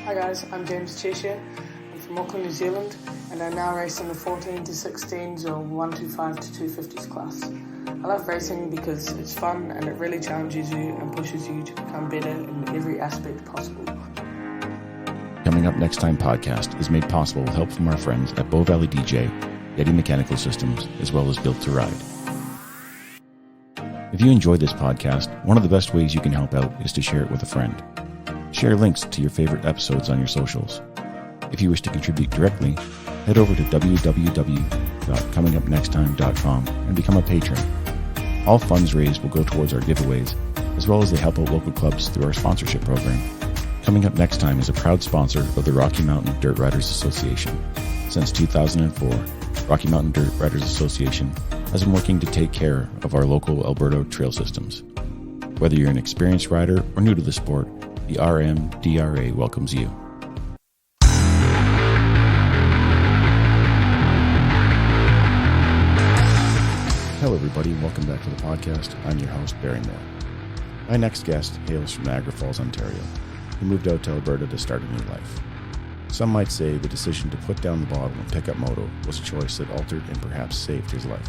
Hi guys, I'm James Cheshire. I'm from Auckland, New Zealand, and I now race in the 14 to 16s or 125 to 250s class. I love racing because it's fun and it really challenges you and pushes you to become better in every aspect possible. Coming Up Next Time podcast is made possible with help from our friends at Bow Valley DJ, Yeti Mechanical Systems, as well as Built to Ride. If you enjoy this podcast, one of the best ways you can help out is to share it with a friend. Share links to your favorite episodes on your socials. If you wish to contribute directly, head over to www.comingupnexttime.com and become a patron. All funds raised will go towards our giveaways, as well as they help out local clubs through our sponsorship program. Coming Up Next Time is a proud sponsor of the Rocky Mountain Dirt Riders Association. Since 2004, Rocky Mountain Dirt Riders Association has been working to take care of our local Alberta trail systems. Whether you're an experienced rider or new to the sport, the RMDRA welcomes you. Hello everybody, and welcome back to the podcast. I'm your host, Barry Moore. My next guest hails from Niagara Falls, Ontario. He moved out to Alberta to start a new life. Some might say the decision to put down the bottle and pick up moto was a choice that altered and perhaps saved his life.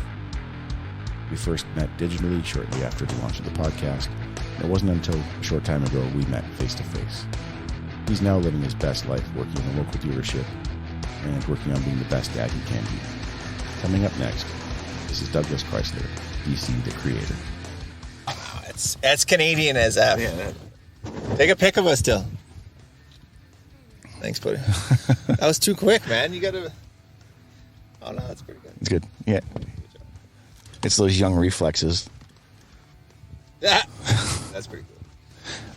We first met digitally shortly after the launch of the podcast, and it wasn't until a short time ago we met face-to-face. He's now living his best life working in a local dealership and working on being the best dad he can be. Coming up next, this is Douglas Chrysler, DC the Creator. It's as Canadian as F. Yeah. Take a pic of us still. Thanks, buddy. That was too quick, man. You gotta... Oh, no, that's pretty good. It's good. Yeah. It's those young reflexes. Yeah. That's pretty cool.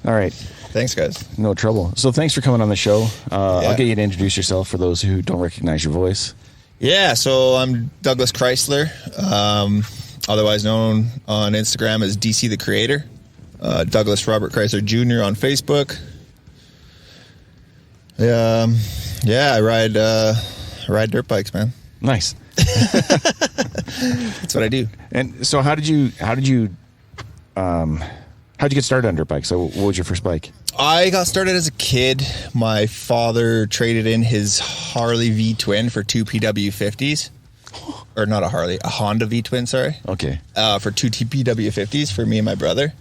All right. Thanks, guys. No trouble. So thanks for coming on the show. I'll get you to introduce yourself for those who don't recognize your voice. Yeah, so I'm Douglas Chrysler, otherwise known on Instagram as DC the Creator. Douglas Robert Chrysler Jr. on Facebook. I ride dirt bikes, man. Nice. That's what I do. And so how did you get started on dirt bikes? So what was your first bike? I got started as a kid. My father traded in his Harley V-twin for two PW50s. Or not a Harley, a Honda V-twin, sorry. Okay. For two PW50s for me and my brother.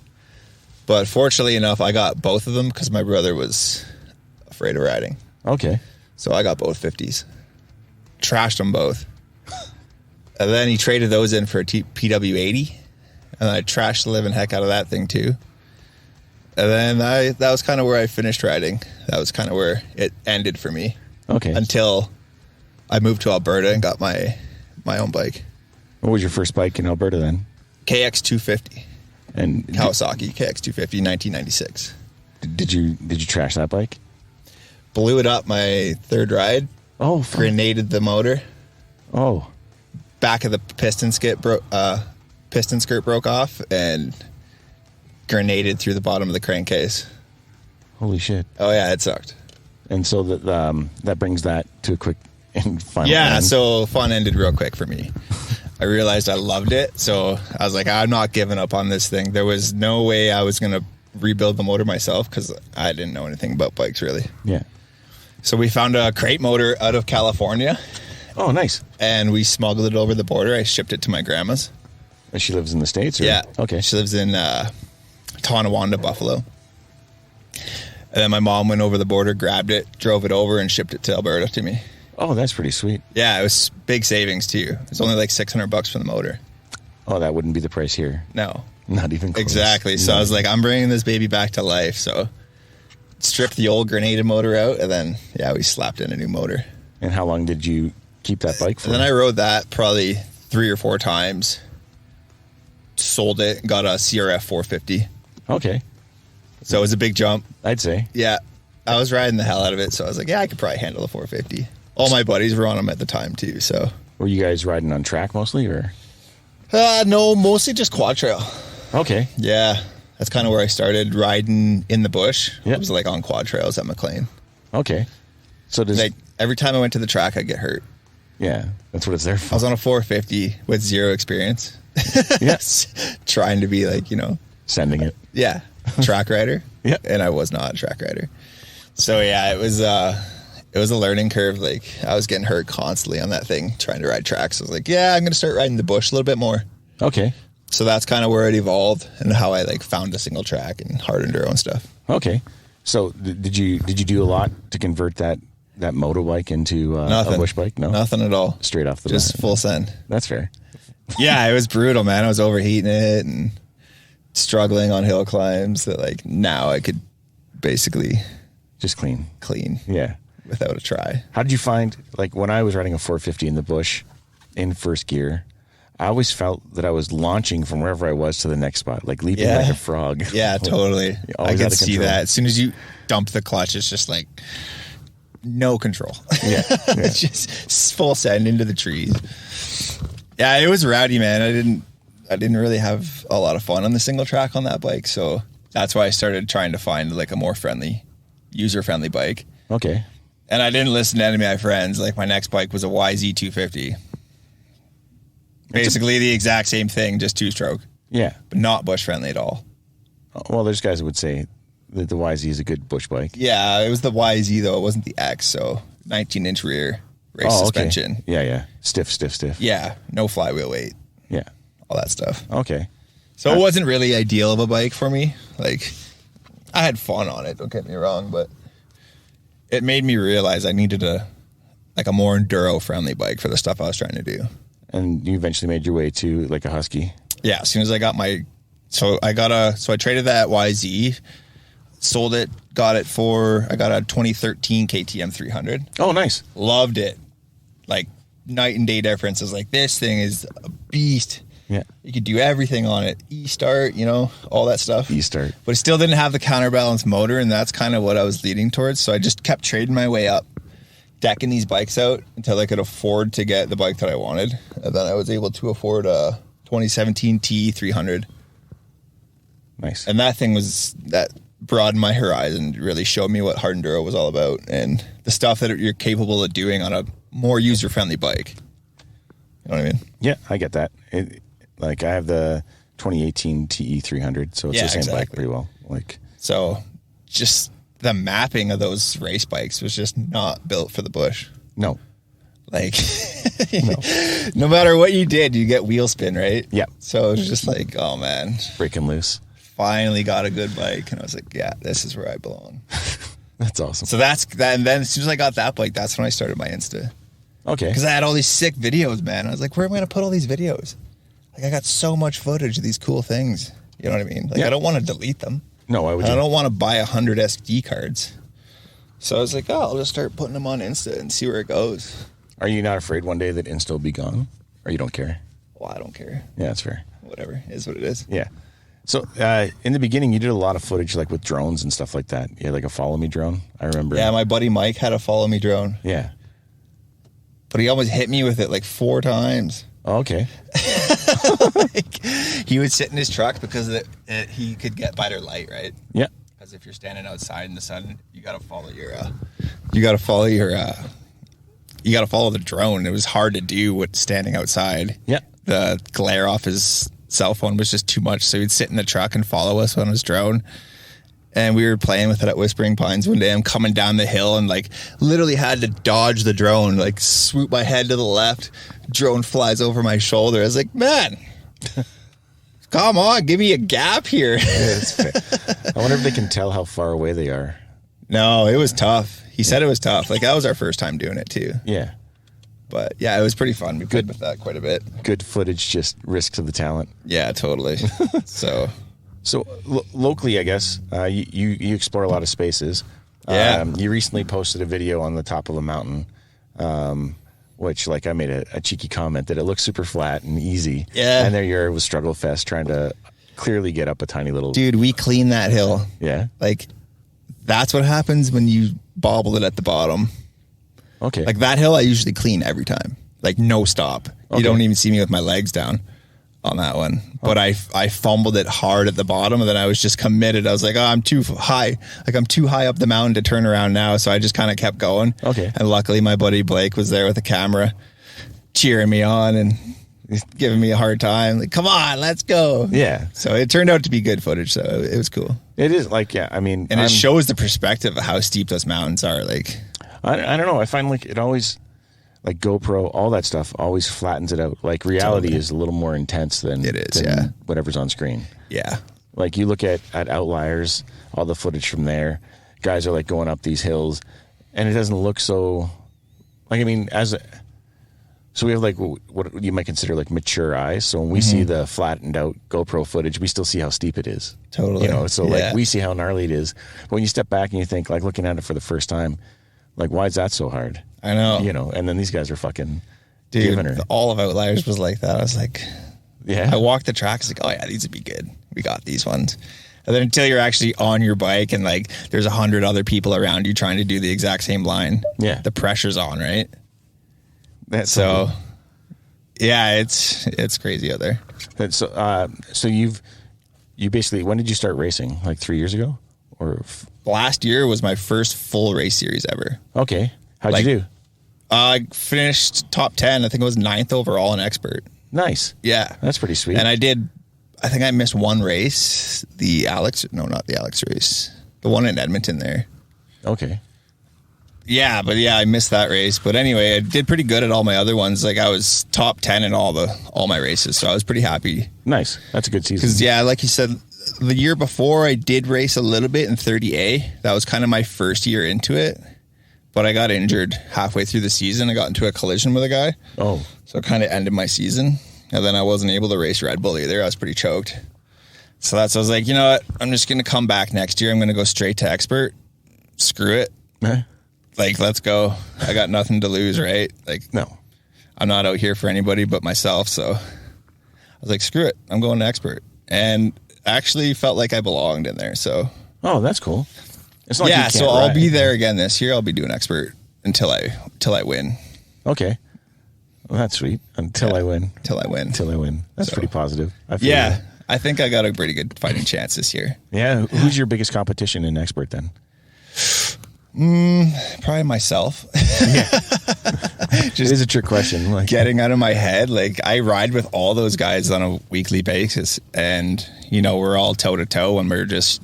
But fortunately enough, I got both of them because my brother was afraid of riding. Okay. So I got both 50s. Trashed them both. And then he traded those in for a PW80. And I trashed the living heck out of that thing too. And then that was kind of where I finished riding. That was kind of where it ended for me. Okay. Until I moved to Alberta and got my own bike. What was your first bike in Alberta then? KX250. And Kawasaki KX250, 1996. Did you trash that bike? Blew it up my third ride. Oh, grenaded the motor. Oh. Back of the piston skirt broke off and grenaded through the bottom of the crankcase. Holy shit. Oh yeah, it sucked. And so that brings that to a quick and final end. So fun ended real quick for me. I realized I loved it, so I was like, I'm not giving up on this thing. There was no way I was going to rebuild the motor myself because I didn't know anything about bikes really. Yeah. So we found a crate motor out of California. Oh, nice. And we smuggled it over the border. I shipped it to my grandma's. And she lives in the States? Or? Yeah. Okay. She lives in Tonawanda, Buffalo. And then my mom went over the border, grabbed it, drove it over, and shipped it to Alberta to me. Oh, that's pretty sweet. Yeah, it was big savings too. It's only like $600 for the motor. Oh, that wouldn't be the price here. No. Not even close. Exactly. So I was like, I'm bringing this baby back to life. So stripped the old grenaded motor out, and then, we slapped in a new motor. And how long did you keep that bike for? And then I rode that probably 3 or 4 times. Sold it, got a CRF 450. Okay. So it was a big jump. I'd say. Yeah. I was riding the hell out of it, so I was like, I could probably handle the 450. All my buddies were on them at the time too, so. Were you guys riding on track mostly, or? No, mostly just quad trail. Okay. Yeah. That's kind of where I started riding in the bush. Yep. It was like on quad trails at McLean. Okay. So like every time I went to the track, I'd get hurt. Yeah, that's what it's there for. I was on a 450 with zero experience. Yes. Trying to be like, sending it. Yeah. Track rider. Yeah. And I was not a track rider. So yeah, it was a learning curve. Like I was getting hurt constantly on that thing, trying to ride tracks. I was like, yeah, I'm going to start riding the bush a little bit more. Okay. So that's kind of where it evolved and how I like found a single track and hard enduro and stuff. Okay. So did you do a lot to convert that motorbike into a bush bike? No, nothing at all. Straight off the just bat. full send. That's fair. Yeah, it was brutal, man. I was overheating it and struggling on hill climbs that like now I could basically just clean. Yeah. Without a try. How did you find, like when I was riding a 450 in the bush in first gear, I always felt that I was launching from wherever I was to the next spot, like leaping like a frog. Yeah, totally. I could see control. that. As soon as you dump the clutch, it's just like no control. Yeah. It's just full send into the trees. Yeah, it was rowdy, man. I didn't really have a lot of fun on the single track on that bike, so that's why I started trying to find like a more user-friendly bike. Okay. And I didn't listen to any of my friends. Like my next bike was a YZ250. Basically the exact same thing, just two-stroke. Yeah. But not bush-friendly at all. Well, there's guys that would say that the YZ is a good bush bike. Yeah, it was the YZ though. It wasn't the X, so 19-inch rear, race suspension. Yeah. Stiff. Yeah, no flywheel weight. Yeah. All that stuff. Okay. So it wasn't really ideal of a bike for me. Like, I had fun on it, don't get me wrong, but it made me realize I needed a more enduro-friendly bike for the stuff I was trying to do. And you eventually made your way to like a Husky. Yeah, as soon as I got I traded that YZ, sold it, I got a 2013 KTM 300. Oh, nice. Loved it. Like night and day difference. I was like, this thing is a beast. Yeah. You could do everything on it. E-start, all that stuff. E-start. But it still didn't have the counterbalance motor, and that's kind of what I was leading towards. So I just kept trading my way up, decking these bikes out until I could afford to get the bike that I wanted. And then I was able to afford a 2017 TE 300. Nice. And that broadened my horizon, really showed me what hard enduro was all about and the stuff that you're capable of doing on a more user-friendly bike. You know what I mean? Yeah, I get that. Like I have the 2018 TE 300, so it's the same bike pretty well. So just the mapping of those race bikes was just not built for the bush. No. Like, no matter what you did, you get wheel spin, right? Yeah. So it was just like, oh man. Breaking loose. Finally got a good bike. And I was like, yeah, this is where I belong. That's awesome. So that's that. And then as soon as I got that bike, that's when I started my Insta. Okay. Because I had all these sick videos, man. I was like, where am I going to put all these videos? Like, I got so much footage of these cool things. You know what I mean? Like, I don't want to delete them. No, why would you? I don't want to buy 100 SD cards. So I was like, I'll just start putting them on Insta and see where it goes. Are you not afraid one day that Insta will be gone? Or you don't care? Well, I don't care. Yeah, that's fair. Whatever. It is what it is. Yeah. So in the beginning, you did a lot of footage like with drones and stuff like that. You had like a follow me drone, I remember. Yeah, my buddy Mike had a follow me drone. Yeah. But he almost hit me with it like 4 times. Oh, okay. He would sit in his truck because he could get better light, right? Yeah. Because if you're standing outside in the sun, you got to follow the drone. It was hard to do with standing outside. Yeah. The glare off his cell phone was just too much. So he'd sit in the truck and follow us on his drone. And we were playing with it at Whispering Pines one day. I'm coming down the hill and like literally had to dodge the drone, like swoop my head to the left. Drone flies over my shoulder. I was like, man, come on, give me a gap here. Yeah, that's fair. I wonder if they can tell how far away they are. No, it was tough. He said it was tough. Like that was our first time doing it too. Yeah. But yeah, it was pretty fun. We played with that quite a bit. Good footage, just risks of the talent. Yeah, totally. So locally, I guess, you explore a lot of spaces. Yeah. You recently posted a video on the top of a mountain, which like I made a cheeky comment that it looks super flat and easy. Yeah. And there you are with Struggle Fest trying to clearly get up a tiny little... Dude, we cleaned that hill. Yeah. Like that's what happens when you bobble it at the bottom. Okay. Like that hill I usually clean every time. Like no stop. Okay. You don't even see me with my legs down on that one. But I fumbled it hard at the bottom and then I was just committed. I was like, oh, I'm too high. Like I'm too high up the mountain to turn around now. So I just kind of kept going. Okay. And luckily my buddy Blake was there with a camera cheering me on and He's giving me a hard time. Like, come on, let's go. Yeah. So it turned out to be good footage. So it was cool. It is like, yeah, I mean. And it shows the perspective of how steep those mountains are. Like, I don't know. I find like it always, like GoPro, all that stuff always flattens it out. Like reality is a little more intense than whatever's on screen. Yeah. Like you look at Outliers, all the footage from there, guys are like going up these hills and it doesn't look so, like, I mean, so we have like what you might consider like mature eyes. So when we see the flattened out GoPro footage, we still see how steep it is. Totally. You know, so like we see how gnarly it is. But when you step back and you think, like looking at it for the first time, like, why is that so hard? I know. You know, and then these guys are fucking giving her. All of Outliers was like that. I was like, yeah. I walked the tracks like, oh yeah, these would be good. We got these ones. And then until you're actually on your bike and like there's 100 other people around you trying to do the exact same line. Yeah. The pressure's on, right? That's so yeah, it's crazy out there. So you basically, when did you start racing? Like 3 years ago? Or last year was my first full race series ever. Okay. How'd you do? I finished top 10. I think it was 9th overall in expert. Nice. Yeah. That's pretty sweet. And I think I missed one race, not the Alex race. The one in Edmonton there. Okay. Yeah, but I missed that race. But anyway, I did pretty good at all my other ones. Like I was top 10 in all my races. So I was pretty happy. Nice. That's a good season. Because like you said, the year before I did race a little bit in 30A. That was kind of my first year into it. But I got injured halfway through the season. I got into a collision with a guy. Oh. So it kind of ended my season. And then I wasn't able to race Red Bull either. I was pretty choked. So I was like, you know what? I'm just going to come back next year. I'm going to go straight to expert. Screw it. Like, let's go. I got nothing to lose, right? Like, no. I'm not out here for anybody but myself. So I was like, screw it. I'm going to expert. And actually felt like I belonged in there. So. Oh, that's cool. It's not like you can't so ride. I'll be there again this year. I'll be doing expert until I win. Okay. Well, that's sweet. Until I win. Until I win. That's pretty positive. I feel yeah. I think I got a pretty good fighting chance this year. Yeah. Who's your biggest competition in expert then? Probably myself. Yeah. Just it is a trick question. Like getting out of my head. Like I ride with all those guys on a weekly basis and we're all toe to toe and we're just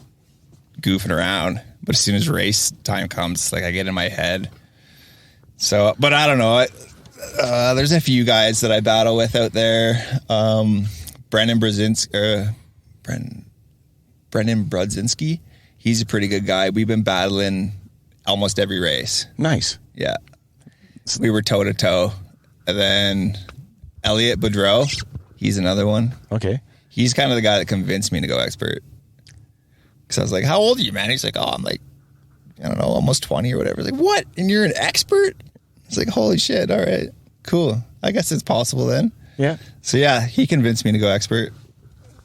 goofing around. But as soon as race time comes, like I get in my head. So, but I don't know. There's a few guys that I battle with out there. Brendan Brudzinski. He's a pretty good guy. We've been battling almost every race. Nice. Yeah. So we were toe to toe. And then Elliot Boudreau, he's another one. Okay. He's kind of the guy that convinced me to go expert. Because I was like, how old are you, man? He's like, oh, I'm like, I don't know, almost 20 or whatever. Like, what? And you're an expert? It's like, holy shit. All right, cool. I guess it's possible then. Yeah. So yeah, he convinced me to go expert.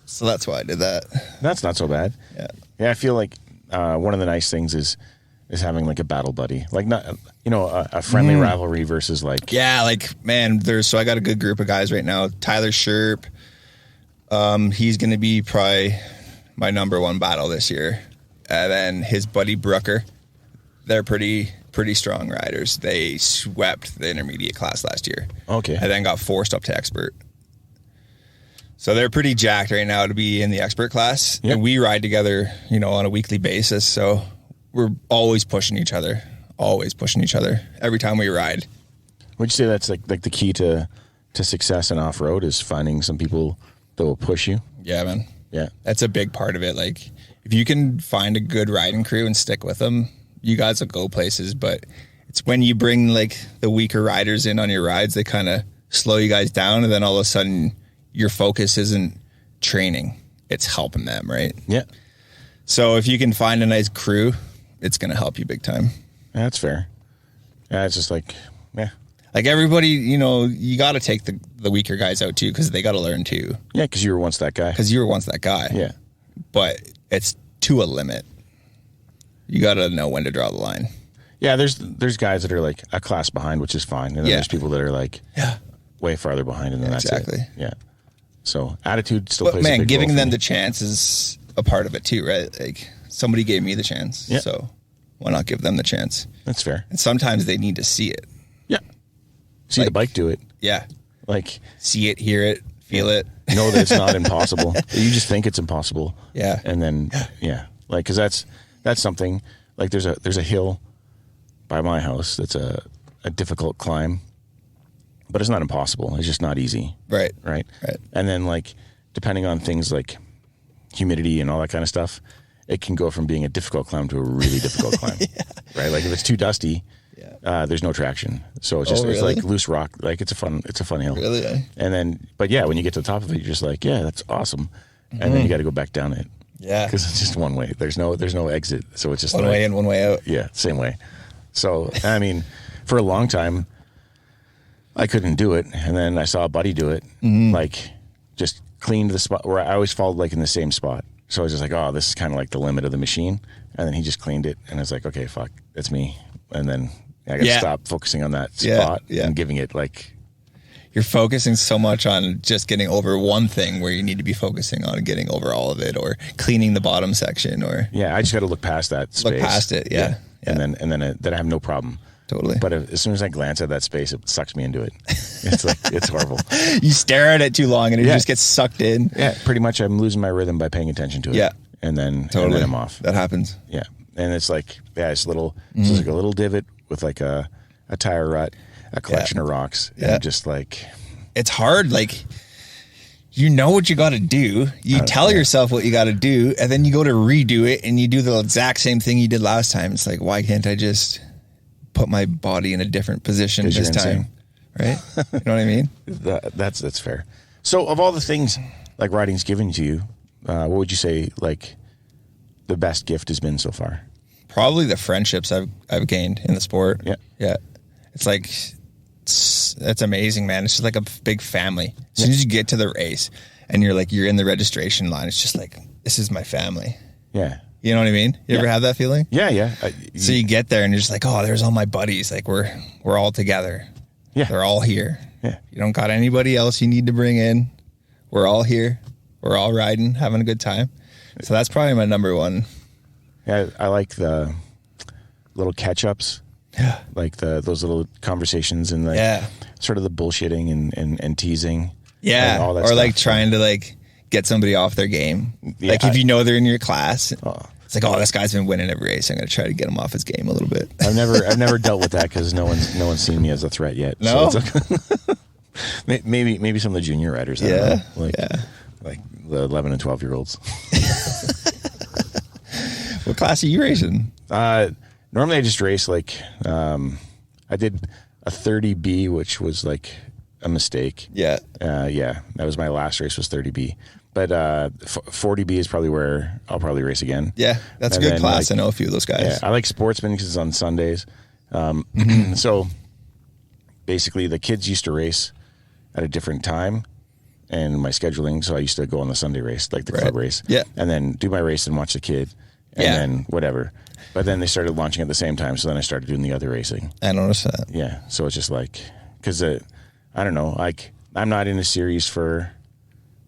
So that's why I did that. That's not so bad. Yeah. Yeah. I feel like one of the nice things is having like a battle buddy, like not, a friendly rivalry versus like, yeah, like, man, so I got a good group of guys right now. Tyler Sherp. He's going to be probably my number one battle this year. And then his buddy Brooker. They're pretty strong riders. They swept the intermediate class last year. Okay. And then got forced up to expert. So they're pretty jacked right now to be in the expert class. Yep. And we ride together, on a weekly basis. So we're always pushing each other. Every time we ride. Would you say that's like the key to success in off-road is finding some people that will push you? Yeah, man. Yeah. That's a big part of it. Like if you can find a good riding crew and stick with them, you guys will go places. But it's when you bring like the weaker riders in on your rides, they kind of slow you guys down. And then all of a sudden your focus isn't training. It's helping them, right? Yeah. So if you can find a nice crew, it's going to help you big time. Yeah, that's fair. Yeah, it's just like, yeah. Like everybody, you got to take the weaker guys out too because they got to learn too. Yeah, because you were once that guy. Yeah. But it's to a limit. You got to know when to draw the line. Yeah, there's guys that are like a class behind, which is fine. And then there's people that are like way farther behind, and then that's exactly. it. Yeah. So attitude still plays a big role. Man, giving them the chance is a part of it too, right? Like somebody gave me the chance. Yeah. So why not give them the chance? That's fair. And sometimes they need to see it. Yeah. See the bike do it. Yeah. Like, see it, hear it, feel it. Know that it's not impossible. You just think it's impossible. Yeah. And then, like, cause that's something like there's a hill by my house. That's a difficult climb, but it's not impossible. It's just not easy. Right. Right. Right. And then, like, depending on things like humidity and all that kind of stuff, it can go from being a difficult climb to a really difficult climb. Right. Like if it's too dusty, there's no traction. So it's just, it's like loose rock. Like it's a fun hill. Really? Eh? And then, but yeah, when you get to the top of it, you're just like, yeah, that's awesome. And then you got to go back down it. Yeah. Because it's just one way. There's no exit. So it's just one way in, one way out. Yeah. Same way. So, I mean, for a long time, I couldn't do it. And then I saw a buddy do it, like just cleaned the spot where I always followed like in the same spot. So I was just like, oh, this is kind of like the limit of the machine. And then he just cleaned it. And I was like, okay, fuck, that's me. And then I got to stop focusing on that spot and giving it like. You're focusing so much on just getting over one thing where you need to be focusing on getting over all of it, or cleaning the bottom section, or. Yeah, I just got to look past that space. Look past it, yeah. And then I have no problem. Totally. But as soon as I glance at that space, it sucks me into it. It's like, it's horrible. You stare at it too long and it just gets sucked in. Yeah, pretty much I'm losing my rhythm by paying attention to it. Yeah. And then I'm off. That happens. Yeah. And it's like, it's little, it's like a little divot with like a tire rut, a collection of rocks. And just like. It's hard. Like, you know what you got to do. You tell yourself what you got to do, and then you go to redo it and you do the exact same thing you did last time. It's like, why can't I just put my body in a different position this time? Right? You know what I mean? That's fair. So of all the things like riding's given to you, what would you say like the best gift has been so far? Probably the friendships I've gained in the sport. Yeah. Yeah. It's like, it's amazing, man. It's just like a big family. As soon as you get to the race and you're in the registration line, it's just like, this is my family. Yeah. You know what I mean? You ever have that feeling? Yeah, yeah. So you get there and you're just like, oh, there's all my buddies. Like we're all together. Yeah. They're all here. Yeah. You don't got anybody else you need to bring in. We're all here. We're all riding, having a good time. So that's probably my number one. Yeah, I like the little catch-ups. Yeah. Like those little conversations and like sort of the bullshitting and teasing. Yeah. And all that or stuff. like trying to like get somebody off their game. Yeah, like if you know they're in your class, it's like, oh, this guy's been winning every race. I'm going to try to get him off his game a little bit. I've never dealt with that because no one's seen me as a threat yet. No. So maybe some of the junior riders. I don't know, like the 11 and 12-year-olds. What class are you racing? Normally I just race like, I did a 30B, which was like a mistake. Yeah. That was my last race was 30B. But 40B is probably where I'll probably race again. Yeah, that's a good class. Like, I know a few of those guys. Yeah, I like Sportsman because it's on Sundays. So basically the kids used to race at a different time and my scheduling. So I used to go on the Sunday race, like the club race. Yeah. And then do my race and watch the kid and then whatever. But then they started launching at the same time. So then I started doing the other racing. I noticed that. Yeah. So it's just like, because I don't know, like I'm not in a series for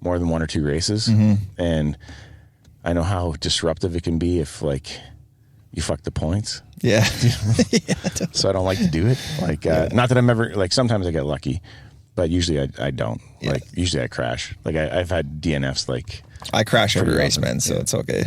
more than one or two races. And I know how disruptive it can be if like you fuck the points. Yeah. So I don't like to do it. Like, not that I'm ever, like sometimes I get lucky, but usually I don't. Yeah. Like usually I crash. Like I've had DNFs like. I crash every race, man. So it's okay.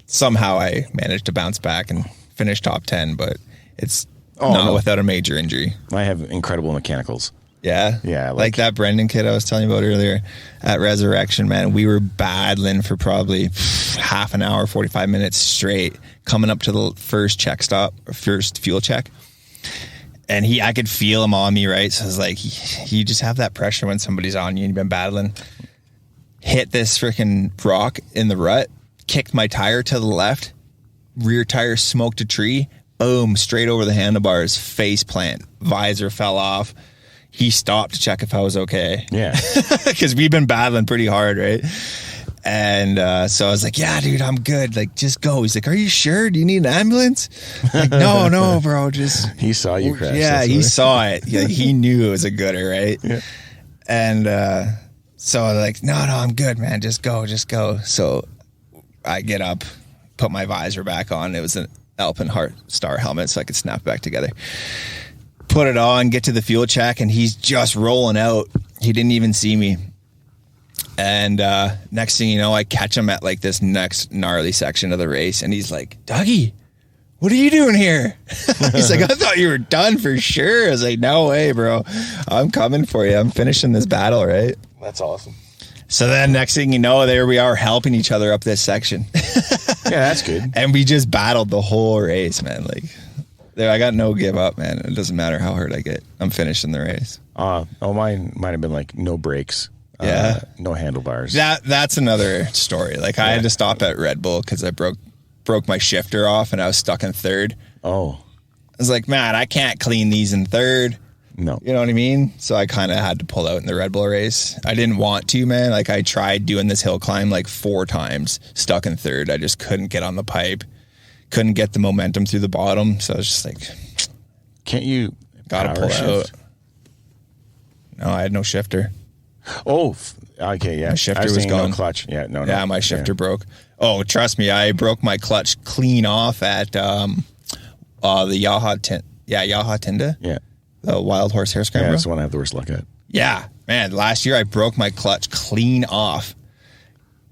Somehow I managed to bounce back and finish top 10, but it's not without a major injury. I have incredible mechanicals. Yeah. Yeah. Like that Brendan kid I was telling you about earlier at Resurrection, man. We were battling for probably half an hour, 45 minutes straight, coming up to the first fuel check. And I could feel him on me, right? So it's like, you just have that pressure when somebody's on you and you've been battling. Hit this freaking rock in the rut, kicked my tire to the left, rear tire smoked a tree, boom, straight over the handlebars, face plant, visor fell off. He stopped to check if I was okay. Yeah. Because we've been battling pretty hard, right? And so I was like, yeah, dude, I'm good. Like, just go. He's like, are you sure? Do you need an ambulance? Like, no, bro, just... He saw you crash. Yeah, he saw it. Yeah, he knew it was a gooder, right? Yeah. And so I was like, no, I'm good, man. Just go. So I get up, put my visor back on. It was an Alpenhart Star helmet, so I could snap back together. Put it on, get to the fuel check, and he's just rolling out. He didn't even see me. And next thing you know, I catch him at like this next gnarly section of the race. And he's like, Dougie, what are you doing here? He's like, I thought you were done for sure. I was like, no way, bro. I'm coming for you. I'm finishing this battle, right? That's awesome. So then next thing you know, there we are helping each other up this section. Yeah, that's good. And we just battled the whole race, man. Like, there, I got no give up, man. It doesn't matter how hurt I get. I'm finishing the race. Mine might have been like no brakes. Yeah. No handlebars. That's another story. Like I had to stop at Red Bull because I broke my shifter off and I was stuck in third. Oh. I was like, man, I can't clean these in third. No. You know what I mean? So I kind of had to pull out in the Red Bull race. I didn't want to, man. Like I tried doing this hill climb like 4 times, stuck in third. I just couldn't get on the pipe. Couldn't get the momentum through the bottom. So I was just like, can't you gotta pull out. No, I had no shifter. Oh, okay, yeah. My shifter was gone. No clutch. Yeah, no. Yeah, my shifter broke. Oh, trust me, I broke my clutch clean off at the Yaha Tinda. Yeah. The Wild Horse Hair Scrambler. Yeah, that's the one I have the worst luck at. Yeah, man. Last year I broke my clutch clean off.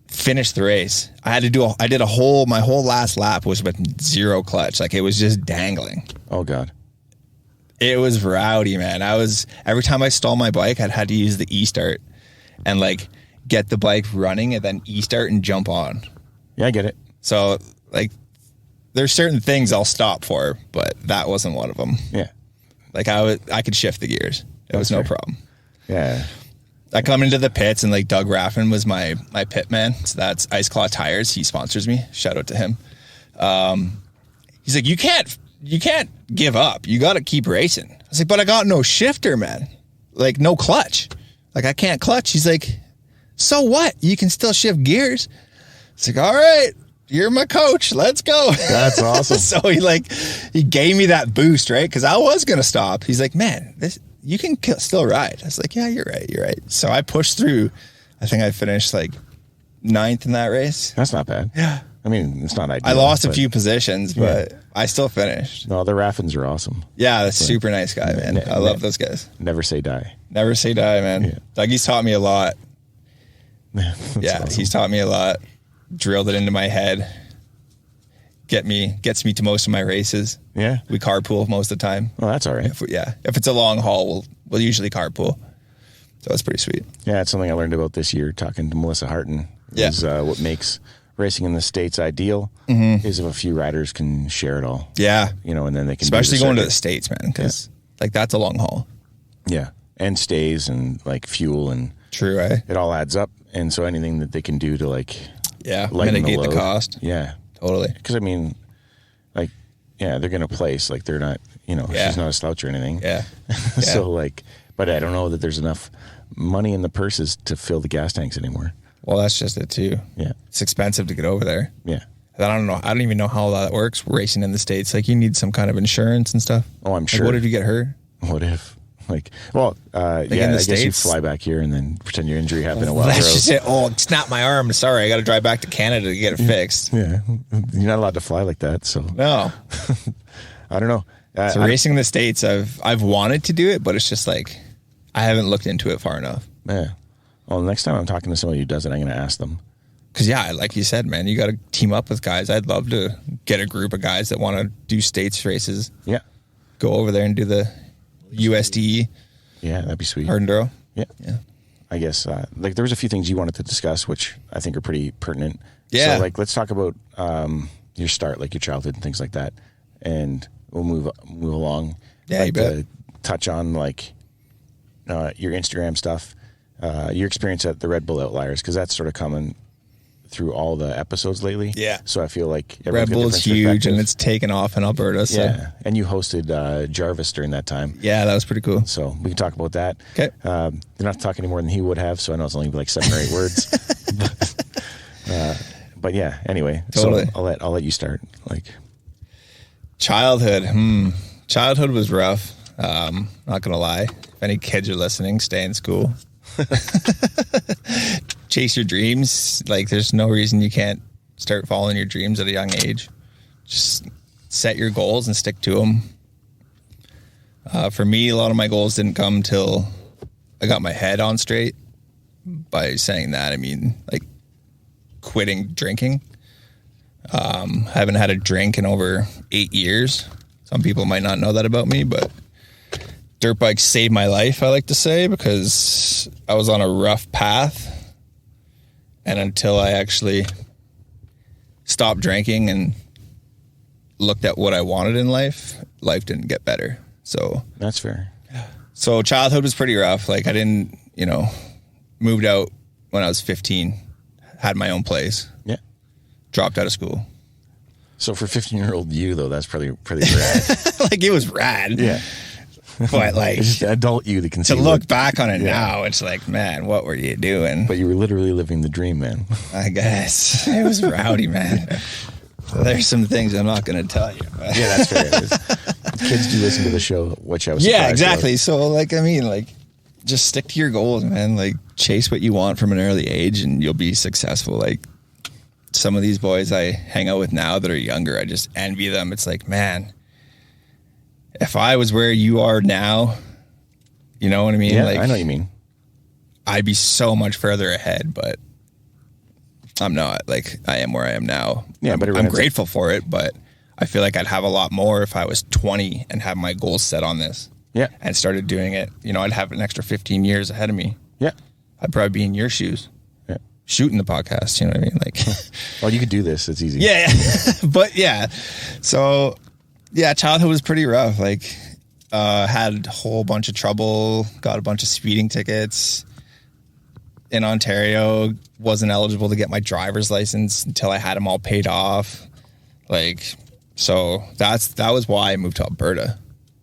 Finished the race. I did my whole last lap was with 0 clutch. Like it was just dangling. Oh God. It was rowdy, man. Every time I stalled my bike, I'd had to use the e-start and like get the bike running and then e-start and jump on. Yeah, I get it. So like there's certain things I'll stop for, but that wasn't one of them. Yeah. Like I could shift the gears. It was no problem. Yeah. I come into the pits and like Doug Raffin was my pit man. So that's Ice Claw Tires. He sponsors me. Shout out to him. He's like, you can't give up. You got to keep racing. I was like, but I got no shifter, man. Like no clutch. Like I can't clutch. He's like, so what? You can still shift gears. It's like, all right, you're my coach. Let's go. That's awesome. So he gave me that boost, right? Because I was going to stop. He's like, man, you can still ride. I was like, yeah, you're right. So I pushed through. I think I finished like 9th in that race. That's not bad. Yeah. I mean, it's not ideal. I lost a few positions, but I still finished. No, the Raffins are awesome. Yeah, that's super nice guy, man. I love those guys. Never say die. Never say die, man. Yeah. Dougie's taught me a lot. Awesome. He's taught me a lot. Drilled it into my head. Gets me to most of my races. Yeah. We carpool most of the time. Well, that's all right. If it's a long haul, we'll usually carpool. So that's pretty sweet. Yeah, it's something I learned about this year talking to Melissa Harton. Is what makes racing in the States ideal is if a few riders can share it all. Yeah. You know, and then they can especially going to the States, man, because like that's a long haul. Yeah. And stays and like fuel and true, eh? It all adds up. And so anything that they can do to like mitigate the cost. Yeah. Totally. Because I mean, like, yeah, they're gonna place. Like they're not, she's not a slouch or anything. Yeah. So like, but I don't know that there's enough money in the purses to fill the gas tanks anymore. Well, that's just it too. Yeah. It's expensive to get over there. Yeah. I don't know. I don't even know how that works. Racing in the States, like you need some kind of insurance and stuff. Oh, I'm sure. What if you get hurt? What if? Like, well, I guess you fly back here and then pretend your injury happened a while ago. That's just it. Oh, snap my arm. Sorry, I got to drive back to Canada to get it fixed. Yeah, you're not allowed to fly like that. So no, I don't know. So racing in the States, I've wanted to do it, but it's just like I haven't looked into it far enough. Yeah. Well, next time I'm talking to somebody who does it, I'm going to ask them. Because like you said, man, you got to team up with guys. I'd love to get a group of guys that want to do States races. Yeah. Go over there and do the USDE. Yeah, that'd be sweet. Hard-enduro. Yeah. I guess, like, there was a few things you wanted to discuss, which I think are pretty pertinent. Yeah. So, like, let's talk about your start, like your childhood and things like that. And we'll move along. Yeah, you bet. Touch on, like, your Instagram stuff, your experience at the Red Bull Outliers, because that's sort of coming through all the episodes lately. Yeah. So I feel like Red Bull is huge and it's taken off in Alberta. So. Yeah. And you hosted Jarvis during that time. Yeah, that was pretty cool. So we can talk about that. Okay. Didn't have to talk any more than he would have, so I know it's only like 7 or 8 words. But yeah, anyway. Totally. So I'll let you start. Like childhood. Childhood was rough. Not gonna lie. If any kids are listening, stay in school. Chase your dreams. Like there's no reason you can't start following your dreams at a young age. Just set your goals and stick to them. For me, a lot of my goals didn't come till I got my head on straight. By saying that, I mean, like, quitting drinking. Haven't had a drink in over 8 years. Some people might not know that about me, but dirt bikes saved my life, I like to say, because I was on a rough path. And until I actually stopped drinking and looked at what I wanted in life didn't get better. So that's fair. So childhood was pretty rough. Like, I didn't, moved out when I was 15, had my own place. Yeah. Dropped out of school. So for 15-year-old you, though, that's pretty rad. Like, it was rad. Yeah. But, like, it's just adult you that can see. To look back on it now, it's like, man, what were you doing? But you were literally living the dream, man. I guess. It was rowdy, man. There's some things I'm not going to tell you. But. Yeah, that's fair. Kids do listen to the show, which I was surprised. Yeah, exactly. So, like, I mean, like, just stick to your goals, man. Like, chase what you want from an early age and you'll be successful. Like, some of these boys I hang out with now that are younger, I just envy them. It's like, man, if I was where you are now, you know what I mean? Yeah, like, I know what you mean. I'd be so much further ahead, but I'm not. Like, I am where I am now. Yeah, but I'm grateful for it, but I feel like I'd have a lot more if I was 20 and had my goals set on this. Yeah. And started doing it. I'd have an extra 15 years ahead of me. Yeah. I'd probably be in your shoes. Yeah. Shooting the podcast, you know what I mean? Like, well, you could do this. It's easy. Yeah. But yeah. So, yeah, childhood was pretty rough. Like, had a whole bunch of trouble, got a bunch of speeding tickets in Ontario, wasn't eligible to get my driver's license until I had them all paid off. Like, so that was why I moved to Alberta.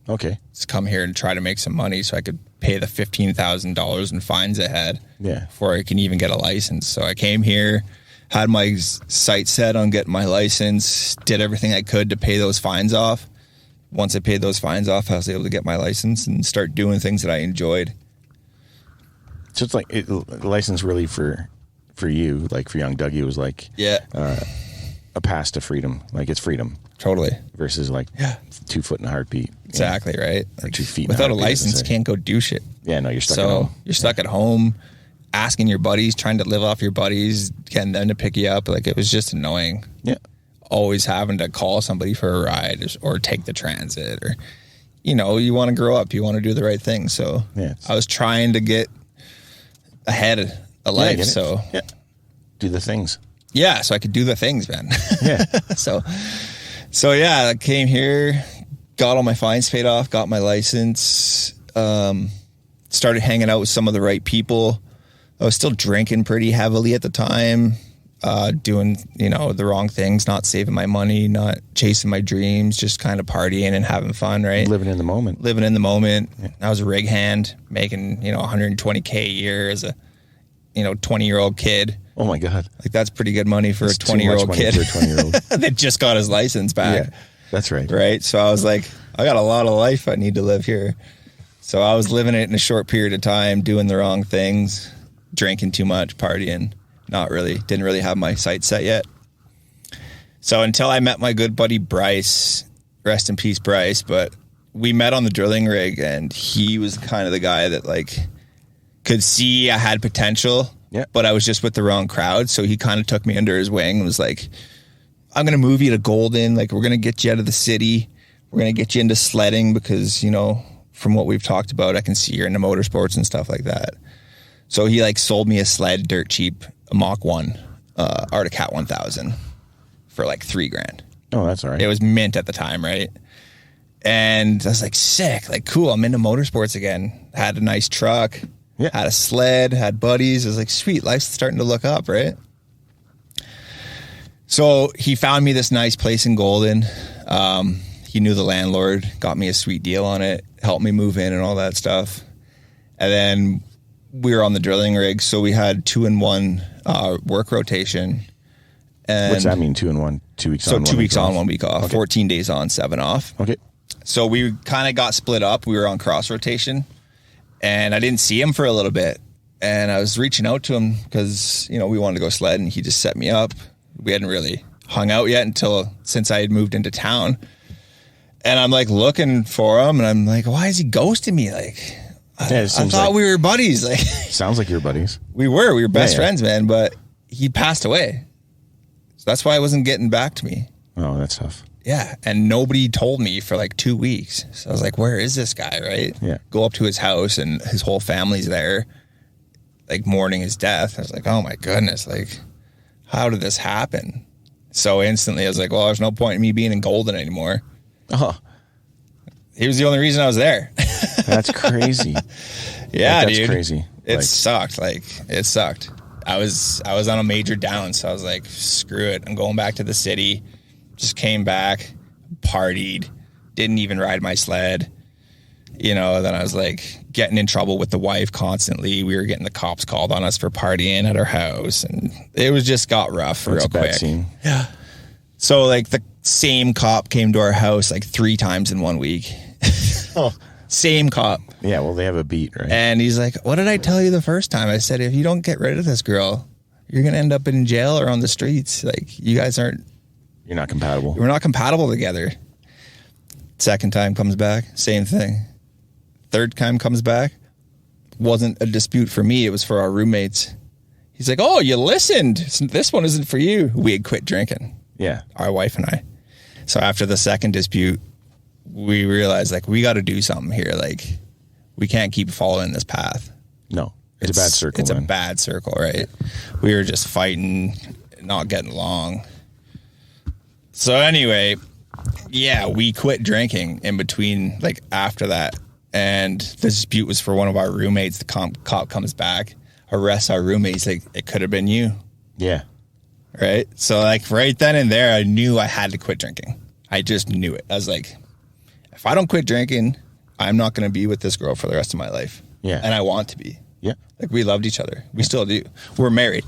Okay. To come here and try to make some money so I could pay the $15,000 in fines I had before I can even get a license. So I came here, had my sights set on getting my license, did everything I could to pay those fines off. Once I paid those fines off, I was able to get my license and start doing things that I enjoyed. So it's like license really for you, like for young Dougie, was like a pass to freedom. Like, it's freedom. Totally. Versus like 2 foot in a heartbeat. Exactly, right? Or 2 feet. Without a license, can't go do shit. Yeah, no, you're stuck at home. You're stuck at home, asking your buddies, trying to live off your buddies, getting them to pick you up. Like, it was just annoying. Yeah. Always having to call somebody for a ride or take the transit or, you want to grow up. You want to do the right thing. So I was trying to get ahead of life. So do the things. Yeah. So I could do the things, man. Yeah. So yeah, I came here, got all my fines paid off, got my license, started hanging out with some of the right people. I was still drinking pretty heavily at the time, doing, the wrong things, not saving my money, not chasing my dreams, just kind of partying and having fun, right? Living in the moment. Yeah. I was a rig hand making, $120K a year as a, 20-year-old kid. Oh my God. Like, that's pretty good money for a 20-year-old kid. For a 20-year-old. That just got his license back. Yeah, that's right. Right. So I was like, I got a lot of life I need to live here. So I was living it in a short period of time, doing the wrong things, drinking too much, partying, didn't really have my sights set yet. So until I met my good buddy Bryce, rest in peace, Bryce, but we met on the drilling rig and he was kind of the guy that like could see I had potential. Yeah. But I was just with the wrong crowd. So he kind of took me under his wing and was like, I'm going to move you to Golden. Like, we're going to get you out of the city. We're going to get you into sledding because, from what we've talked about, I can see you're into motorsports and stuff like that. So he like sold me a sled dirt cheap, a Mach 1, Arctic Cat 1000 for like $3,000. Oh, that's all right. It was mint at the time, right? And I was like, sick, like cool. I'm into motorsports again. Had a nice truck. Yeah. Had a sled, had buddies. I was like, sweet, life's starting to look up, right? So he found me this nice place in Golden. He knew the landlord, got me a sweet deal on it, helped me move in and all that stuff. And then we were on the drilling rig, so we had 2-in-1 work rotation. And what's that mean, 2-in-1? 2 weeks on, 2 weeks on, 1 week off. Okay. 14 days on, 7 off. Okay. So we kind of got split up. We were on cross rotation. And I didn't see him for a little bit. And I was reaching out to him because, we wanted to go sled and he just set me up. We hadn't really hung out yet since I had moved into town. And I'm like looking for him and I'm like, why is he ghosting me? Like, Yeah, I thought we were buddies. Like, sounds like you're buddies. we were best friends, man, but he passed away. So that's why he wasn't getting back to me. Oh, that's tough. Yeah. And nobody told me for like 2 weeks. So I was like, where is this guy? Right. Yeah. Go up to his house and his whole family's there, like mourning his death. I was like, oh my goodness. Like, how did this happen? So instantly I was like, well, there's no point in me being in Golden anymore. Oh, He was the only reason I was there. that's crazy. Yeah, that's dude. crazy. It sucked. Like, it sucked. I was on a major down, so I was like, screw it. I'm going back to the city. Just came back, partied, didn't even ride my sled. You know, then I was like getting in trouble with the wife constantly. We were getting the cops called on us for partying at our house, and it was just got rough That's real a bad quick. scene. Yeah. So like the same cop came to our house like 3 times in 1 week. Oh. Same cop. Yeah, well, they have a beat, right? And he's like, what did I tell you the first time? I said, if you don't get rid of this girl, you're going to end up in jail or on the streets. Like, you guys aren't. You're not compatible. We're not compatible together. Second time comes back, same thing. Third time comes back, wasn't a dispute for me. It was for our roommates. He's like, oh, you listened. This one isn't for you. We had quit drinking. Yeah. Our wife and I. So after the second dispute, we realized like we got to do something here. Like we can't keep following this path. No, it's a bad circle. It's man. a bad circle, right? We were just fighting, not getting along. So anyway, yeah, we quit drinking in between, like after that. And the dispute was for one of our roommates. The cop comes back, arrests our roommates. Like, it could have been you. Yeah. Right. So like right then and there, I knew I had to quit drinking. I just knew it. I was like, if I don't quit drinking, I'm not going to be with this girl for the rest of my life. Yeah. And I want to be. Yeah. Like we loved each other. We still do. We're married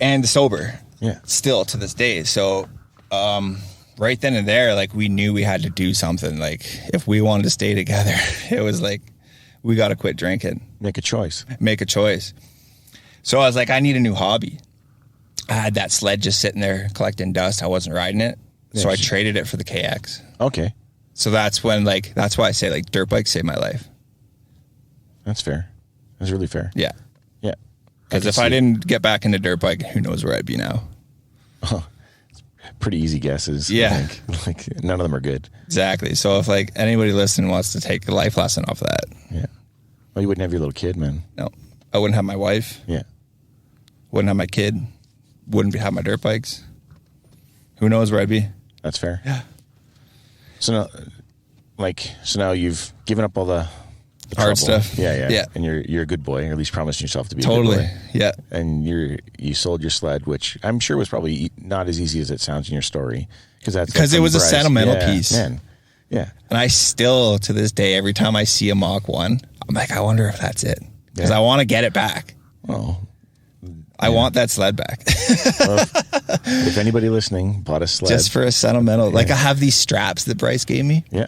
and sober. Yeah. Still to this day. So, right then and there, like we knew we had to do something. Like if we wanted to stay together, it was like, we got to quit drinking. Make a choice. Make a choice. So I was like, I need a new hobby. I had that sled just sitting there collecting dust. I wasn't riding it. So I traded it for the KX. Okay. So that's when like, that's why I say like dirt bikes saved my life. That's fair. That's really fair. Yeah. Yeah. Because if I didn't get back into dirt bike, who knows where I'd be now. Oh, pretty easy guesses. Yeah. I think. Like none of them are good. Exactly. So if like anybody listening wants to take a life lesson off that. Yeah. Well, you wouldn't have your little kid, man. No, I wouldn't have my wife. Yeah. Wouldn't have my kid. Wouldn't have my dirt bikes. Who knows where I'd be. That's fair. Yeah. So now you've given up all the hard trouble. stuff. Yeah. And you're a good boy, or at least promising yourself to be Totally. a good boy. Yeah. And you sold your sled, which I'm sure was probably not as easy as it sounds in your story, because it was a sentimental piece. Man. Yeah. And I still, to this day, every time I see a Mach 1, I'm like, I wonder if that's it. Because Yeah. I want to get it back. Oh. I want that sled back. Well, if anybody listening bought a sled. Just for a sentimental. Like I have these straps that Bryce gave me. Yeah.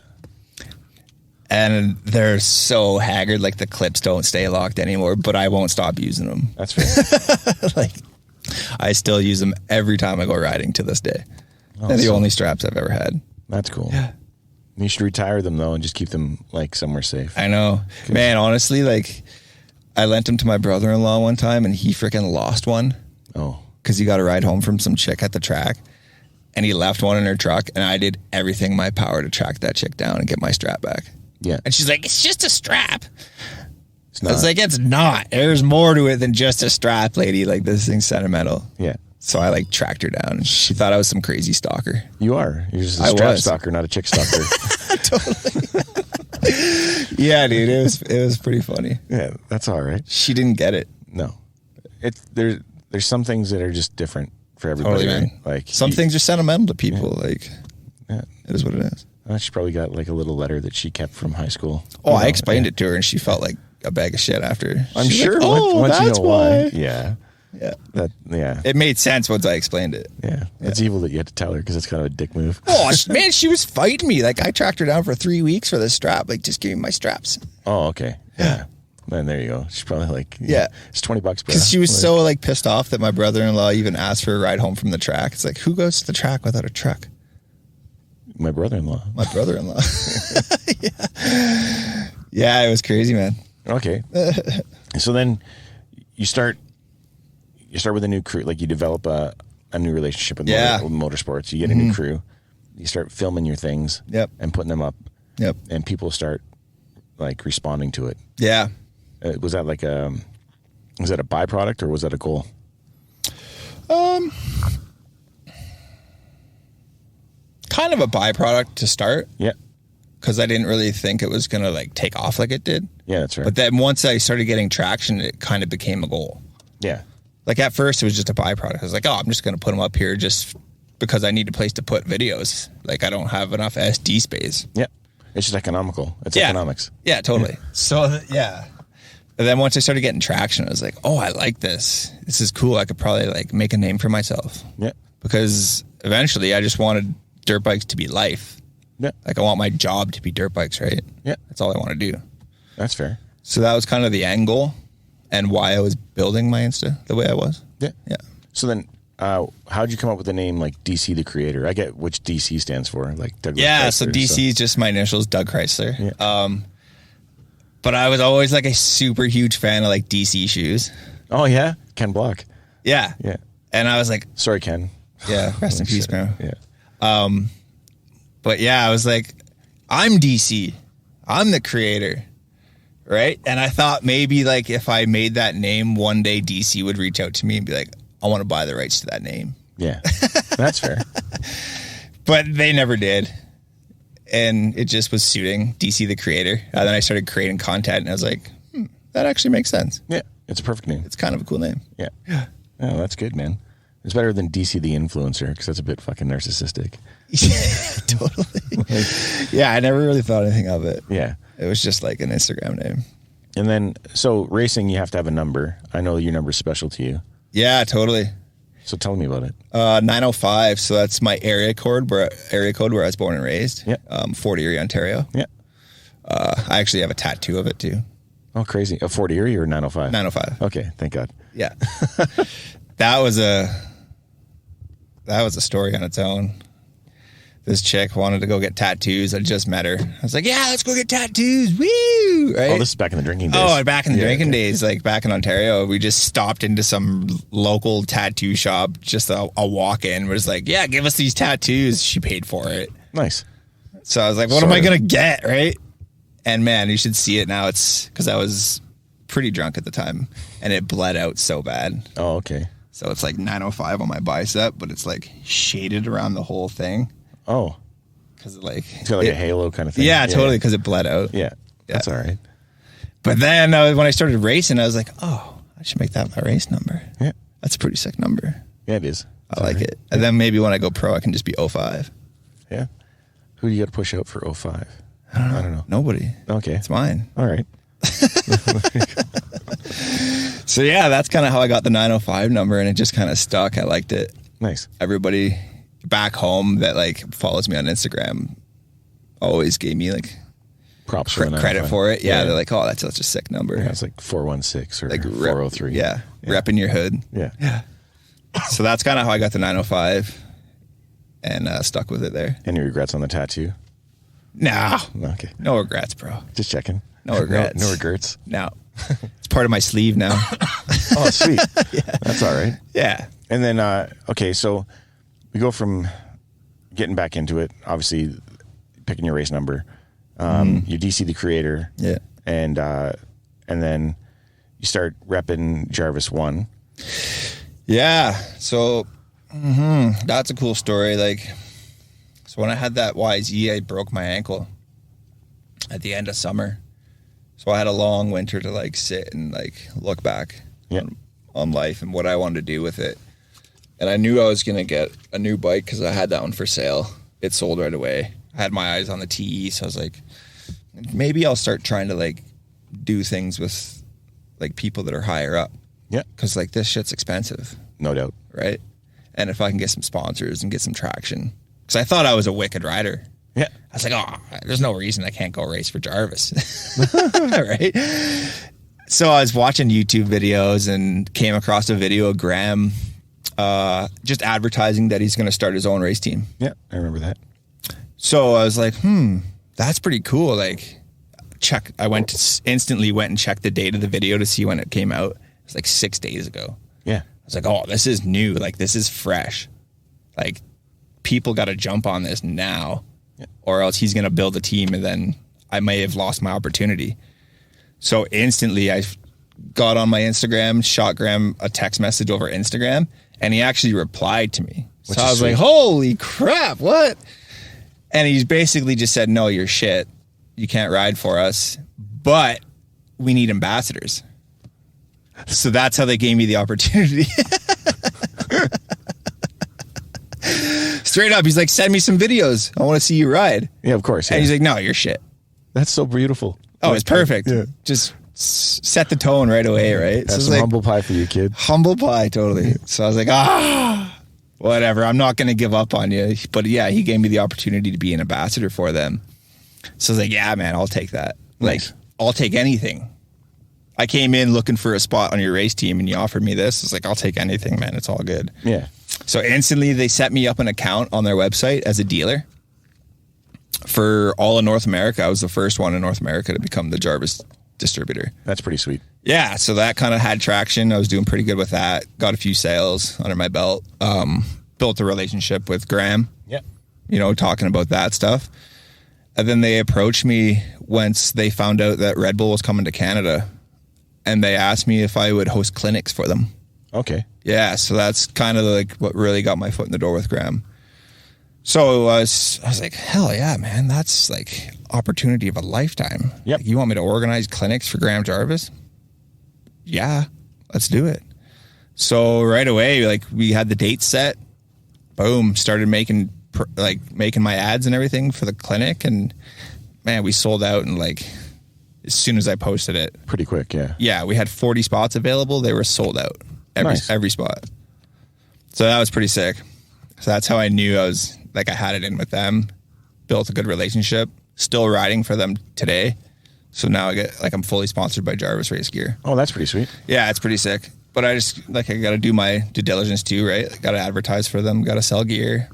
And they're so haggard, like the clips don't stay locked anymore, but I won't stop using them. That's fair. Like I still use them every time I go riding to this day. They're the only straps I've ever had. That's cool. Yeah. You should retire them though and just keep them like somewhere safe. I know. Man, honestly, like I lent them to my brother-in-law one time and he freaking lost one. Oh. Because he got a ride home from some chick at the track and he left one in her truck and I did everything in my power to track that chick down and get my strap back. Yeah. And she's like, it's just a strap. It's not. I was like, it's not. There's more to it than just a strap, lady. Like this thing's sentimental. Yeah. So I like tracked her down and she thought I was some crazy stalker. You are. You're just a I strap was. stalker, not a chick stalker. Totally. Yeah, dude. It was pretty funny. Yeah, that's all right. She didn't get it. No. There's some things that are just different for everybody. Totally, man. Right? Like Some things are sentimental to people. Yeah. Like Yeah. it is what it is. She probably got like a little letter that she kept from high school. Oh, I explained it to her and she felt like a bag of shit after. I'm She's sure like, oh, once you that's know why. why. Yeah. Yeah. Yeah. It made sense once I explained it. Yeah. It's evil that you had to tell her because it's kind of a dick move. Oh, man, she was fighting me. Like, I tracked her down for 3 weeks for this strap. Like, just give me my straps. Oh, okay. Yeah. Then there you go. She's probably like, Yeah. It's $20, bro. Because she was so, like, pissed off that my brother-in-law even asked for a ride home from the track. It's like, who goes to the track without a truck? My brother-in-law. My brother-in-law. Yeah. Yeah, it was crazy, man. Okay. So then you start with a new crew. Like you develop a new relationship with motorsports. You get a new crew. You start filming your things. Yep. And putting them up. Yep. And people start like responding to it. Yeah. Was that like was that a byproduct or was that a goal? Kind of a byproduct to start. Yeah. Because I didn't really think it was going to like take off like it did. Yeah, that's right. But then once I started getting traction, it kind of became a goal. Yeah. Like at first it was just a byproduct. I was like, oh, I'm just going to put them up here just because I need a place to put videos. Like I don't have enough SD space. Yeah. It's just economical. It's economics. Yeah, totally. Yeah. So yeah. And then once I started getting traction, I was like, oh, I like this. This is cool. I could probably like make a name for myself. Yeah. Because eventually I just wanted dirt bikes to be life. Yeah. Like I want my job to be dirt bikes, right? Yeah. That's all I want to do. That's fair. So that was kind of the end goal and why I was building my Insta the way I was. Yeah. Yeah. So then how'd you come up with the name like DC the Creator? I get which DC stands for, like Douglas Chrysler, so DC is just my initials, Doug Chrysler. Yeah. But I was always like a super huge fan of like DC shoes. Oh yeah? Ken Block. Yeah. Yeah. And I was like, sorry, Ken. yeah, rest in peace, bro. Yeah. But yeah, I was like, I'm DC. I'm the creator. Right. And I thought maybe like if I made that name one day, DC would reach out to me and be like, I want to buy the rights to that name. Yeah. That's fair. But they never did. And it just was suiting DC the Creator. And then I started creating content and I was like, that actually makes sense. Yeah. It's a perfect name. It's kind of a cool name. Yeah. Yeah. Oh, that's good, man. It's better than DC the Influencer because that's a bit fucking narcissistic. Yeah, totally. Yeah, I never really thought anything of it. Yeah. It was just like an Instagram name. And then, so racing, you have to have a number. I know your number's special to you. Yeah, totally. So tell me about it. 905. So that's my area code where I was born and raised. Yeah. Fort Erie, Ontario. Yeah. I actually have a tattoo of it too. Oh, crazy. A Fort Erie or 905? 905. Okay. Thank God. Yeah. That was a story on its own. This chick wanted to go get tattoos. I just met her. I was like, yeah, let's go get tattoos. Woo! Right? Oh, this is back in the drinking days. Oh, back in the drinking days, like back in Ontario, we just stopped into some local tattoo shop, just a walk-in. We're just like, yeah, give us these tattoos. She paid for it. Nice. So I was like, what am I going to get, right? And man, you should see it now. It's because I was pretty drunk at the time, and it bled out so bad. Oh, okay. So it's like 905 on my bicep, but it's like shaded around the whole thing. Oh. Because like it's got like a halo kind of thing. Yeah, totally, because it bled out. Yeah. That's all right. But then when I started racing, I was like, oh, I should make that my race number. Yeah. That's a pretty sick number. Yeah, it is. I like it. And then maybe when I go pro, I can just be 05. Yeah. Who do you got to push out for 05? I don't know. Nobody. Okay. It's mine. All right. So yeah, that's kind of how I got the 905 number, and it just kind of stuck. I liked it. Nice. Everybody back home that like follows me on Instagram always gave me like props for credit for it. Yeah, they're like, oh, that's such a sick number. Yeah, it's like 416 or like 403. Yeah, repping your hood. Yeah. So that's kind of how I got the 905 and stuck with it there. Any regrets on the tattoo? No. Okay. No regrets, bro. Just checking. No regrets. No regrets. No. It's part of my sleeve now. Oh, sweet. Yeah. That's all right. Yeah. And then, okay, so we go from getting back into it, obviously picking your race number, you're DC the Creator. Yeah. And then you start repping Jarvis 1. Yeah. So that's a cool story. Like, so when I had that YZ, I broke my ankle at the end of summer. So I had a long winter to like sit and like look back on life and what I wanted to do with it. And I knew I was going to get a new bike because I had that one for sale. It sold right away. I had my eyes on the TE. So I was like, maybe I'll start trying to like do things with like people that are higher up. Yeah. Because like this shit's expensive. No doubt. Right. And if I can get some sponsors and get some traction, because I thought I was a wicked rider. Yeah. I was like, oh, there's no reason I can't go race for Jarvis. Right. So I was watching YouTube videos and came across a video of Graham just advertising that he's going to start his own race team. Yeah, I remember that. So I was like, that's pretty cool. Like, instantly went and checked the date of the video to see when it came out. It was like 6 days ago. Yeah. I was like, oh, this is new. Like, this is fresh. Like, people got to jump on this now, or else he's going to build a team, and then I may have lost my opportunity. So instantly I got on my Instagram, shot Graham a text message over Instagram, and he actually replied to me. So I was like, holy crap, what? And he basically just said, no, you're shit. You can't ride for us, but we need ambassadors. So that's how they gave me the opportunity. Straight up, he's like, send me some videos. I want to see you ride. Yeah, of course. Yeah. And he's like, no, you're shit. That's so beautiful. Oh, it's perfect. Yeah. Just set the tone right away, right? That's so some humble pie for you, kid. Humble pie, totally. So I was like, whatever. I'm not going to give up on you. But yeah, he gave me the opportunity to be an ambassador for them. So I was like, yeah, man, I'll take that. Nice. Like, I'll take anything. I came in looking for a spot on your race team, and you offered me this. It's like, I'll take anything, man. It's all good. Yeah. So instantly they set me up an account on their website as a dealer for all of North America. I was the first one in North America to become the Jarvis distributor. That's pretty sweet. Yeah. So that kind of had traction. I was doing pretty good with that. Got a few sales under my belt. Built a relationship with Graham. Yeah. You know, talking about that stuff. And then they approached me once they found out that Red Bull was coming to Canada. And they asked me if I would host clinics for them. Okay. Yeah, so that's kind of like what really got my foot in the door with Graham. So I was like, hell yeah, man, that's like opportunity of a lifetime. Yep. Like, you want me to organize clinics for Graham Jarvis? Yeah, let's do it. So right away, like, we had the date set. Boom, started making my ads and everything for the clinic, and man, we sold out in like as soon as I posted it. Pretty quick, yeah. Yeah, we had 40 spots available. They were sold out. Every spot. So that was pretty sick. So that's how I knew I had it in with them. Built a good relationship. Still riding for them today. So now I'm fully sponsored by Jarvis Race Gear. Oh, that's pretty sweet. Yeah, it's pretty sick. But I got to do my due diligence too, right? Got to advertise for them. Got to sell gear.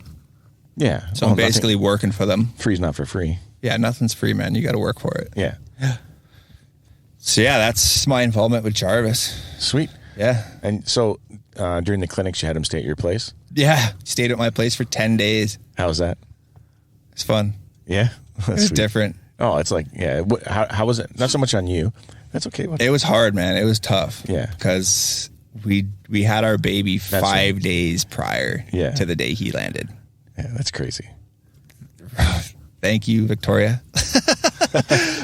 Yeah. So I'm basically working for them. Free's not for free. Yeah, nothing's free, man. You got to work for it. Yeah. So yeah, that's my involvement with Jarvis. Sweet. Yeah. And so during the clinics, you had him stay at your place? Yeah. Stayed at my place for 10 days. How was that? It's fun. Yeah. It was different. Oh, it's like, yeah. How was it? Not so much on you. That's okay. It was hard, man. It was tough. Yeah. Because we had our baby 5 days prior to the day he landed. Yeah, that's crazy. Thank you, Victoria.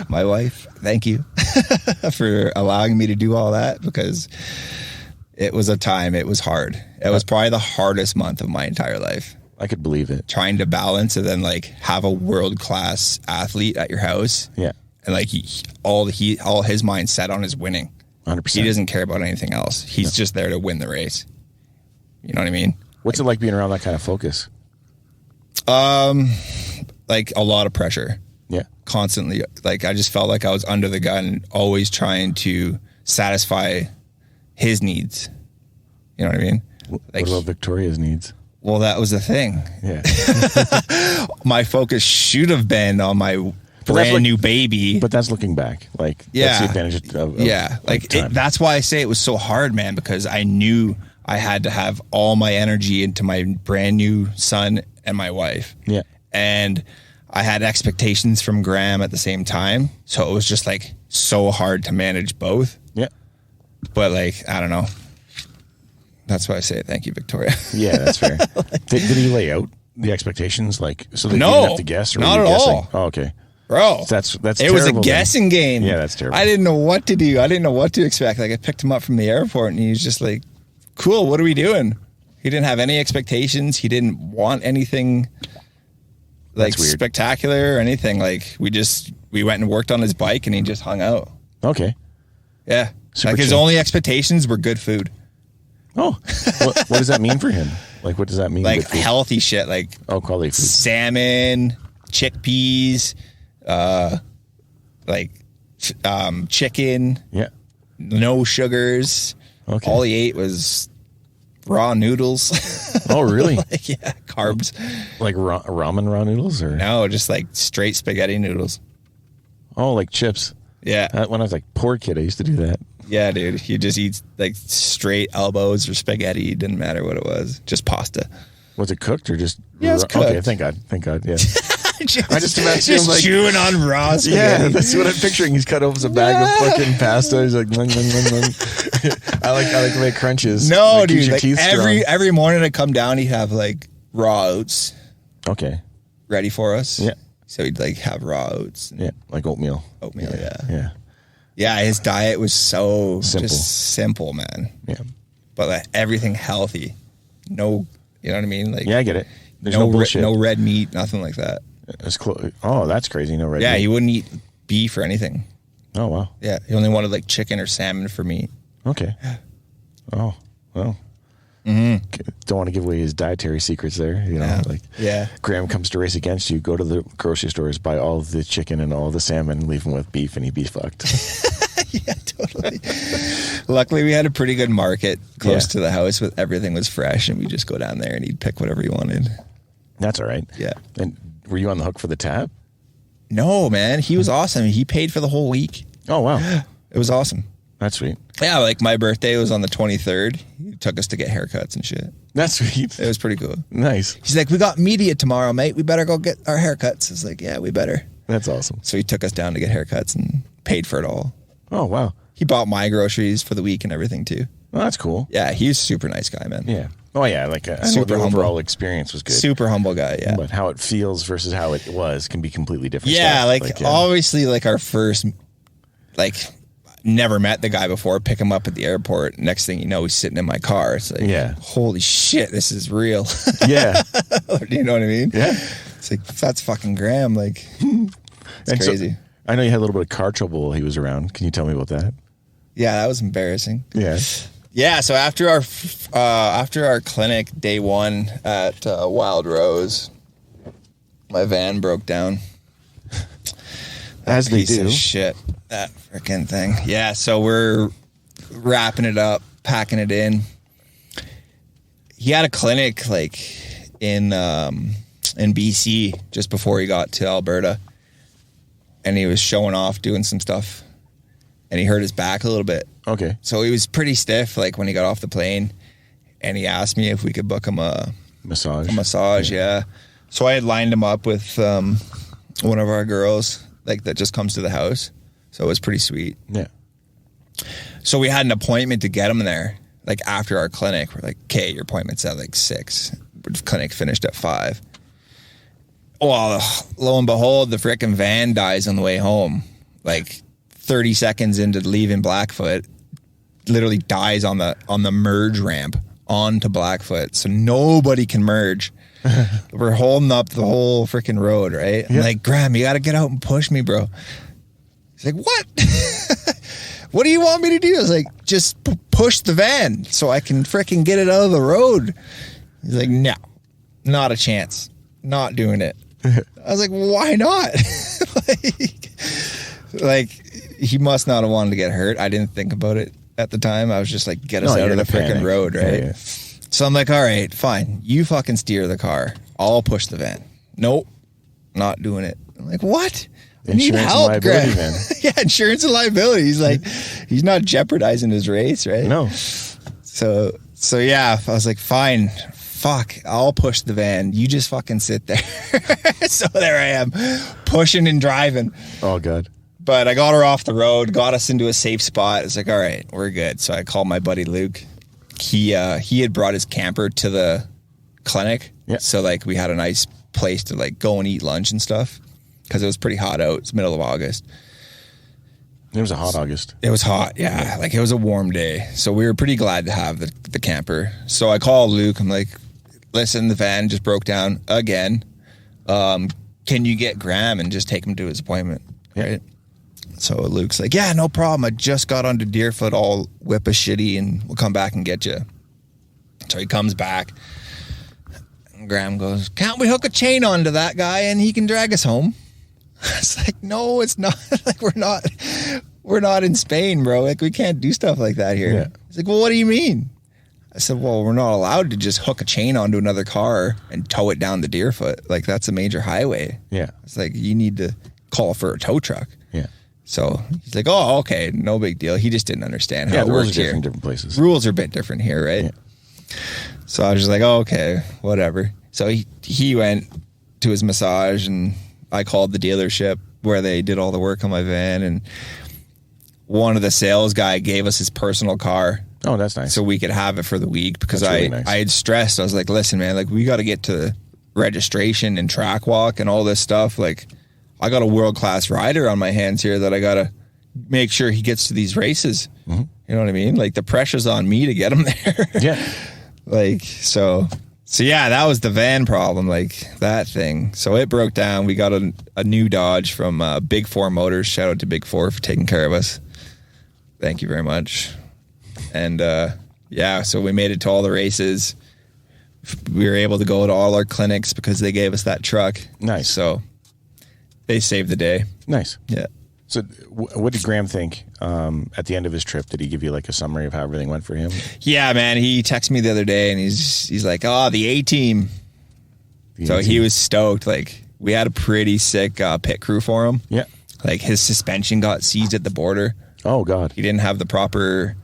My wife. Thank you for allowing me to do all that, because it was a time. It was hard. It was probably the hardest month of my entire life. I could believe it. Trying to balance and then like have a world-class athlete at your house. Yeah. And like all his mind's set on is winning. 100%. He doesn't care about anything else. He's just there to win the race. You know what I mean? What's it like being around that kind of focus? Like a lot of pressure. Yeah. Constantly. Like, I just felt like I was under the gun, always trying to satisfy his needs. You know what I mean? Like, what about Victoria's needs? Well, that was the thing. Yeah. My focus should have been on my brand new baby. But that's looking back. Like, that's the advantage of like that's why I say it was so hard, man, because I knew I had to have all my energy into my brand new son and my wife. Yeah. And I had expectations from Graham at the same time. So it was just like so hard to manage both. Yeah. But like, I don't know. That's why I say thank you, Victoria. Yeah, that's fair. Did he lay out the expectations, like, so that you No, didn't have to guess? Or not were you at guessing? all. Oh, okay. Bro, That's it was a terrible, guessing game. Yeah, that's terrible. I didn't know what to do. I didn't know what to expect. Like, I picked him up from the airport and he was just like, cool, what are we doing? He didn't have any expectations. He didn't want anything like spectacular or anything. Like, we went and worked on his bike and he just hung out. Okay. Yeah. Super like, his chill. only expectations were good food. Oh, what does that mean for him? Like, what does that mean? Like, healthy shit. Like, quality food. Salmon, chickpeas, chicken. Yeah. No sugars. Okay. All he ate was raw noodles. Oh, really? Like, yeah, carbs. Like ramen raw noodles, or No, just like straight spaghetti noodles. Oh, like chips. Yeah. When I was like poor kid, I used to do that. Yeah, dude. He just eats like straight elbows or spaghetti. It didn't matter what it was. Just pasta. Was it cooked or just? Yeah, it's cooked. Okay, thank God. Yeah. I just imagine him like chewing on raw spaghetti. Yeah, that's what I'm picturing. He's cut open a bag of fucking pasta. He's like, lung, lung, lung, lung. I like to make crunches. No, like, dude. Like every morning I come down, he'd have like raw oats. Okay. Ready for us. Yeah. So he'd like have raw oats. Yeah, like oatmeal. Yeah. Yeah, his diet was so just simple, man. Yeah. But like, everything healthy. No, you know what I mean? Like, yeah, I get it. There's no bullshit. No red meat, nothing like that. Oh, that's crazy. No red meat. Yeah, he wouldn't eat beef or anything. Oh, wow. Yeah, he only wanted like chicken or salmon for meat. Okay. Oh, well. Don't want to give away his dietary secrets there. You know, Graham comes to race against you, go to the grocery stores, buy all of the chicken and all the salmon, leave him with beef, and he'd be fucked. Yeah, totally. Luckily, we had a pretty good market close to the house with everything was fresh, and we just go down there and he'd pick whatever he wanted. That's all right. Yeah. And were you on the hook for the tab? No, man. He was awesome. He paid for the whole week. Oh, wow. It was awesome. That's sweet. Yeah, like my birthday was on the 23rd. He took us to get haircuts and shit. That's sweet. It was pretty cool. Nice. He's like, we got media tomorrow, mate. We better go get our haircuts. I was like, yeah, we better. That's awesome. So he took us down to get haircuts and paid for it all. Oh, wow. He bought my groceries for the week and everything too. Oh, that's cool. Yeah, he's a super nice guy, man. Yeah. Oh, yeah. Like I know Super the humble. overall experience was good. Super humble guy, yeah. But how it feels versus how it was can be completely different. Yeah, stuff. obviously like our first, like never met the guy before, pick him up at the airport. Next thing you know, he's sitting in my car. It's like, holy shit, this is real. Yeah. You know what I mean? Yeah. It's like, that's fucking Graham. Like, it's crazy. So, I know you had a little bit of car trouble while he was around. Can you tell me about that? Yeah, that was embarrassing. Yeah. Yeah, so after our clinic, day one at Wild Rose, my van broke down. As they do. Piece of shit. That freaking thing. Yeah, so we're wrapping it up, packing it in. He had a clinic like in BC just before he got to Alberta. And he was showing off, doing some stuff. And he hurt his back a little bit. Okay. So he was pretty stiff like when he got off the plane. And he asked me if we could book him a massage, yeah. So I had lined him up with one of our girls like that just comes to the house. So it was pretty sweet. Yeah. So we had an appointment to get him there, like after our clinic. We're like, okay, your appointment's at like 6. The clinic finished at 5. Well, lo and behold, the frickin' van dies on the way home. Like 30 seconds into leaving Blackfoot, literally dies on the merge ramp onto Blackfoot. So nobody can merge. We're holding up the whole freaking road, right? I'm like, Graham, you got to get out and push me, bro. He's like, what? What do you want me to do? I was like, just push the van so I can freaking get it out of the road. He's like, no, not a chance. Not doing it. I was like, why not? like, he must not have wanted to get hurt. I didn't think about it at the time. I was just like, get us out of the freaking road, right? Yeah. So I'm like, all right, fine. You fucking steer the car. I'll push the van. Nope, not doing it. I'm like, what? I need help, Greg. Yeah, insurance and liability. He's like, he's not jeopardizing his race, right? No. So yeah, I was like, fine. Fuck, I'll push the van. You just fucking sit there. So there I am, pushing and driving. Oh, God. But I got her off the road, got us into a safe spot. It's like, all right, we're good. So I called my buddy Luke. He had brought his camper to the clinic. Yeah. So like we had a nice place to like go and eat lunch and stuff because it was pretty hot out. It's middle of August. It was a hot August. It was hot, yeah. Like it was a warm day. So we were pretty glad to have the camper. So I called Luke. I'm like, listen, the van just broke down again. Can you get Graham and just take him to his appointment? Yeah. Right. So Luke's like, yeah, no problem. I just got onto Deerfoot. I'll whip a shitty and we'll come back and get you. So he comes back. And Graham goes, can't we hook a chain onto that guy and he can drag us home? It's like, no, it's not. Like we're not in Spain, bro. Like we can't do stuff like that here. Yeah. He's like, well, what do you mean? I said, well, we're not allowed to just hook a chain onto another car and tow it down the Deerfoot. Like that's a major highway. Yeah. It's like, you need to call for a tow truck. Yeah. So he's like, oh, okay, no big deal. He just didn't understand how it the rules worked are here. different in different places. Rules are a bit different here, right? Yeah. So I was just like, oh, okay, whatever. So he went to his massage, and I called the dealership where they did all the work on my van, and one of the sales guy gave us his personal car. Oh, that's nice. So we could have it for the week, because That's really nice. I had stressed. I was like, listen, man, like, we got to get to registration and track walk and all this stuff. Like, I got a world-class rider on my hands here that I got to make sure he gets to these races. Mm-hmm. You know what I mean? Like, the pressure's on me to get him there. Yeah. Like, so yeah, that was the van problem, like that thing. So it broke down. We got a new Dodge from Big 4 Motors. Shout out to Big 4 for taking care of us. Thank you very much. And yeah, so we made it to all the races. We were able to go to all our clinics because they gave us that truck. Nice. So they saved the day. Nice. Yeah. So what did Graham think at the end of his trip? Did he give you like a summary of how everything went for him? Yeah, man. He texted me the other day, and he's like, oh, the A-team. So he was stoked. Like, we had a pretty sick pit crew for him. Yeah. Like, his suspension got seized at the border. Oh, God. He didn't have the proper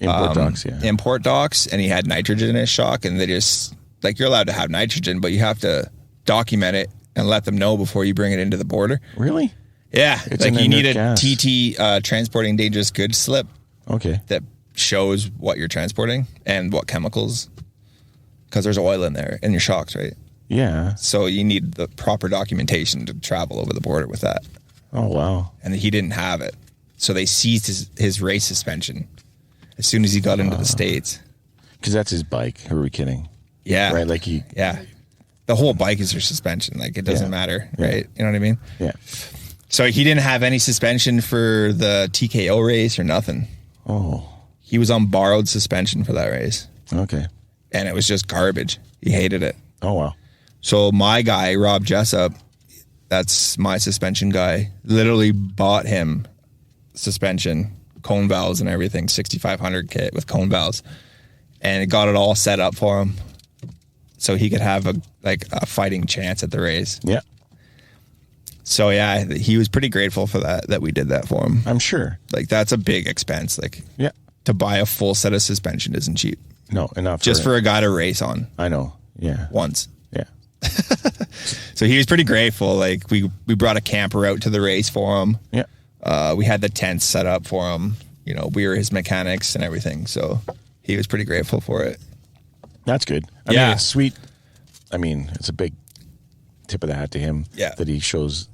import docs, and he had nitrogen in his shock, and they just, like, you're allowed to have nitrogen, but you have to document it and let them know before you bring it into the border. Really? Yeah. It's like, you need a gas. TT transporting dangerous goods slip. Okay. That shows what you're transporting and what chemicals, because there's oil in there in your shocks, right? Yeah. So you need the proper documentation to travel over the border with that. Oh, wow. And he didn't have it. So they seized his race suspension as soon as he got into the States. Because that's his bike. Who are we kidding? Yeah. Right? Like Yeah. The whole bike is your suspension. Like, it doesn't matter, right? You know what I mean? Yeah. So he didn't have any suspension for the TKO race or nothing. Oh. He was on borrowed suspension for that race. Okay. And it was just garbage. He hated it. Oh, wow. So my guy, Rob Jessup, that's my suspension guy, literally bought him suspension, cone valves and everything, 6500 kit with cone valves, and it got it all set up for him so he could have a fighting chance at the race. Yeah. So yeah, he was pretty grateful for that we did that for him. I'm sure. Like, that's a big expense. Like, yeah, to buy a full set of suspension isn't cheap. No, enough. Just for a guy to race on. I know. Yeah. Once. Yeah. So he was pretty grateful. Like, we brought a camper out to the race for him. Yeah. We had the tents set up for him. You know, we were his mechanics and everything. So he was pretty grateful for it. That's good. I mean, it's sweet. I mean, it's a big tip of the hat to him. Yeah. That he shows,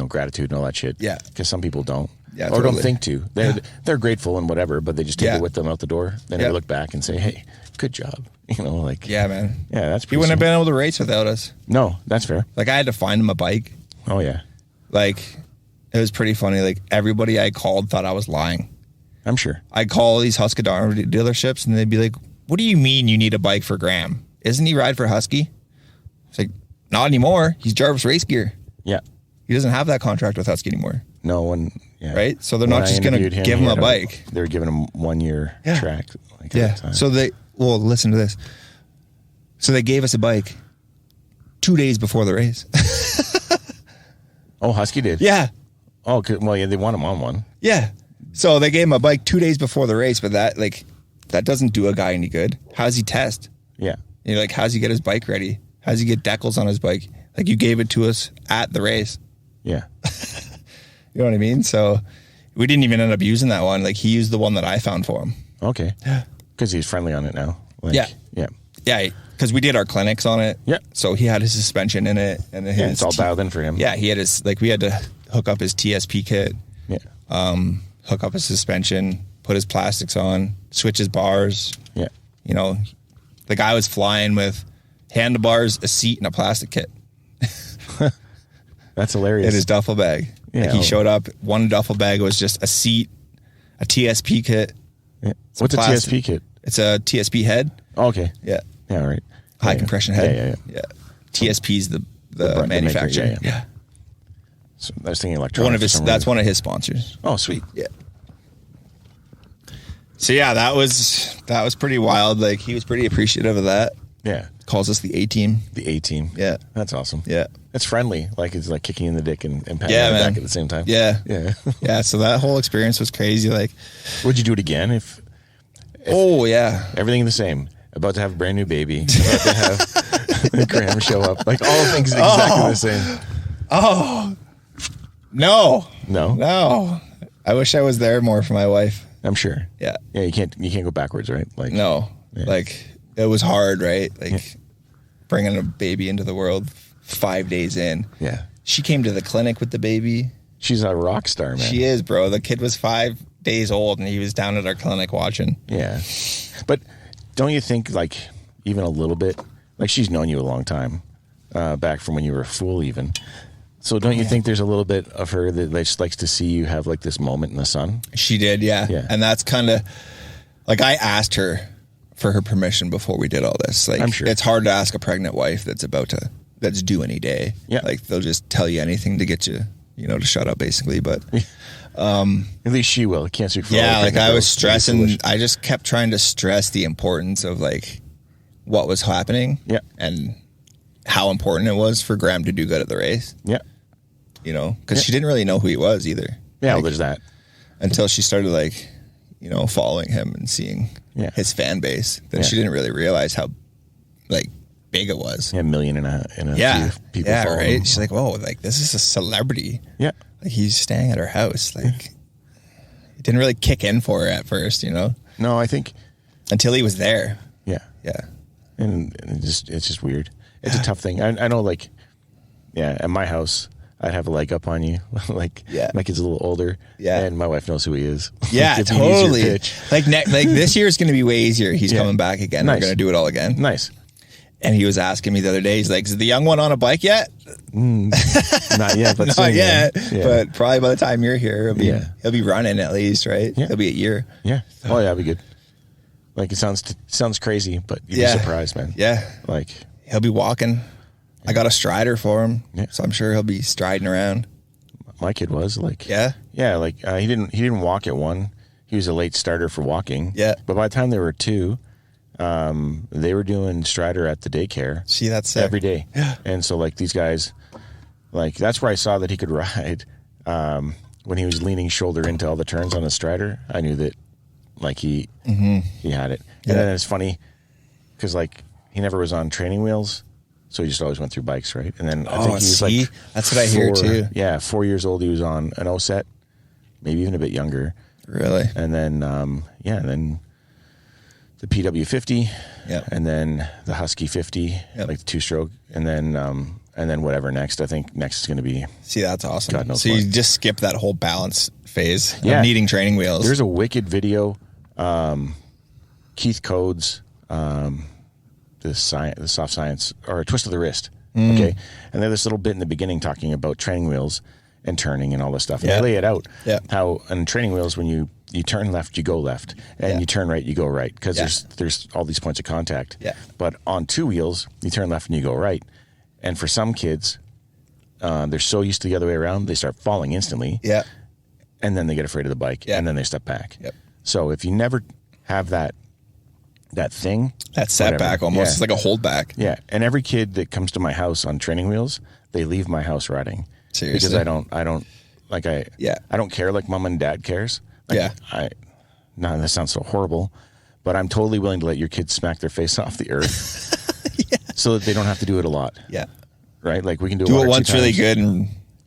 gratitude and all that shit. Yeah. Because some people don't. Yeah, or totally. don't think to. They're grateful and whatever, but they just take it with them out the door. Then they look back and say, hey, good job. You know, like. Yeah, man. Yeah, that's pretty He wouldn't have sweet. been able to race without us. No, that's fair. Like, I had to find him a bike. Oh, yeah. Like, it was pretty funny. Like, everybody I called thought I was lying. I'm sure. I'd call these Husqvarna dealerships, and they'd be like, what do you mean you need a bike for Graham? Isn't he ride for Husky? It's like, not anymore. He's Jarvis Race Gear. Yeah. He doesn't have that contract with Husky anymore. No one. Yeah. Right? So they're not just going to give him a bike. They're giving him 1 year track. Like, Yeah. So listen to this. So they gave us a bike 2 days before the race. Oh, Husky did? Yeah. Oh, well, yeah, they want him on one. Yeah. So they gave him a bike 2 days before the race, but that doesn't do a guy any good. How's he test? Yeah. You know, like, how's he get his bike ready? How's he get decals on his bike? Like, you gave it to us at the race. Yeah. You know what I mean? So we didn't even end up using that one. Like, he used the one that I found for him. Okay. Because he's friendly on it now. Like, Yeah. Yeah. Yeah, because we did our clinics on it. Yeah. So he had his suspension in it. And then It's all dialed in for him. Yeah, he had we had to hook up his TSP kit. Yeah. Hook up his suspension, put his plastics on, switch his bars. Yeah. You know, the guy was flying with handlebars, a seat, and a plastic kit That's hilarious. in his duffel bag. Yeah. Like, he showed up, one duffel bag was just a seat, a TSP kit. Yeah. What's a TSP kit? It's a TSP head. Oh, okay. Yeah. Yeah, all right. High compression head. Yeah. TSP's the maker, manufacturer. yeah. So I was thinking electronics. That's one of his sponsors. Oh, sweet. Yeah. So yeah, that was pretty wild. Like, he was pretty appreciative of that. Yeah. Calls us the A-team. The A-team. Yeah. That's awesome. Yeah. It's friendly. Like, it's like kicking in the dick and patting Yeah, on the man. back at the same time. Yeah. Yeah. Yeah. So that whole experience was crazy. Like, Would you do it again if oh, yeah. everything the same? About to have a brand new baby. About to have Graham show up. Like, all things exactly the same. Oh. No. No? No. I wish I was there more for my wife. I'm sure. Yeah. Yeah, you can't go backwards, right? Like, No. Yeah. Like, it was hard, right? Like, bringing a baby into the world 5 days in. Yeah. She came to the clinic with the baby. She's a rock star, man. She is, bro. The kid was 5 days old, and he was down at our clinic watching. Yeah. But don't you think, like, even a little bit, like, she's known you a long time, back from when you were a fool even. So don't you think there's a little bit of her that just likes to see you have, like, this moment in the sun? She did, yeah. Yeah. And that's kind of, like, I asked her for her permission before we did all this. Like, I'm sure. It's hard to ask a pregnant wife that's due any day. Yeah. Like, they'll just tell you anything to get you, to shut up, basically. But at least she will. Can't speak for all yeah, the like, pregnant I was girls. stressing. I just kept trying to stress the importance of, like, what was happening. Yeah. And how important it was for Graham to do good at the race. Yeah. Because she didn't really know who he was either. Yeah, Like, well, there's that. until she started, like, following him and seeing his fan base. Then she didn't really realize how, like, big it was. Yeah, a million and a Yeah. few people Yeah, follow right? him. She's like, whoa, like, this is a celebrity. Yeah. Like, he's staying at her house. Like, it didn't really kick in for her at first, No, I think, until he was there. yeah. Yeah. And it's just weird. It's a tough thing. I know, like, at my house, I'd have a leg up on you. Like, my kid's a little older. Yeah. And my wife knows who he is. Yeah, Give me an easier totally. pitch. Like, this year's going to be way easier. He's coming back again. Nice. We're going to do it all again. Nice. And he was asking me the other day, he's like, is the young one on a bike yet? Not yet, but Not soon, yet. man. Yeah. But probably by the time you're here, he'll be running at least, right? Yeah. He'll be a year. Yeah. Oh, yeah, that'd be good. Like, it sounds crazy, but you'd be surprised, man. Yeah. Like, He'll be walking. I got a strider for him. Yeah. So I'm sure he'll be striding around. my kid was like, Yeah. like he didn't walk at 1. He was a late starter for walking. Yeah. But by the time they were 2, they were doing strider at the daycare. See, that's sick. Every day. Yeah. And so, like, these guys, like, that's where I saw that he could ride. When he was leaning shoulder into all the turns on the strider, I knew that, like, he had it. And then it's funny because, like, he never was on training wheels, so he just always went through bikes, right? And then I think he was like, that's what I hear too. Yeah, 4 years old. He was on an O-set, maybe even a bit younger. Really? And then, and then the PW50, and then the Husky 50, like the 2-stroke, and then whatever next. I think next is going to be. See, that's awesome. God knows so you what. just skip that whole balance phase of Yeah. needing training wheels. There's a wicked video. Keith Codes, the soft science or a twist of the wrist. Okay. And there's this little bit in the beginning talking about training wheels and turning and all this stuff. And they lay it out. Yeah. How on training wheels, when you turn left, you go left, and you turn right, you go right, because there's all these points of contact. Yeah. But on 2 wheels, you turn left and you go right. And for some kids, they're so used to the other way around, they start falling instantly. Yeah. And then they get afraid of the bike, and then they step back. Yep. So if you never have that thing, That setback whatever. almost. It's like a holdback. Yeah, and every kid that comes to my house on training wheels, they leave my house riding. Seriously? Because I don't care like mom and dad cares. Like, this sounds so horrible, but I'm totally willing to let your kids smack their face off the earth so that they don't have to do it a lot. Yeah. Right? Like, we can do it one or once 2 really times good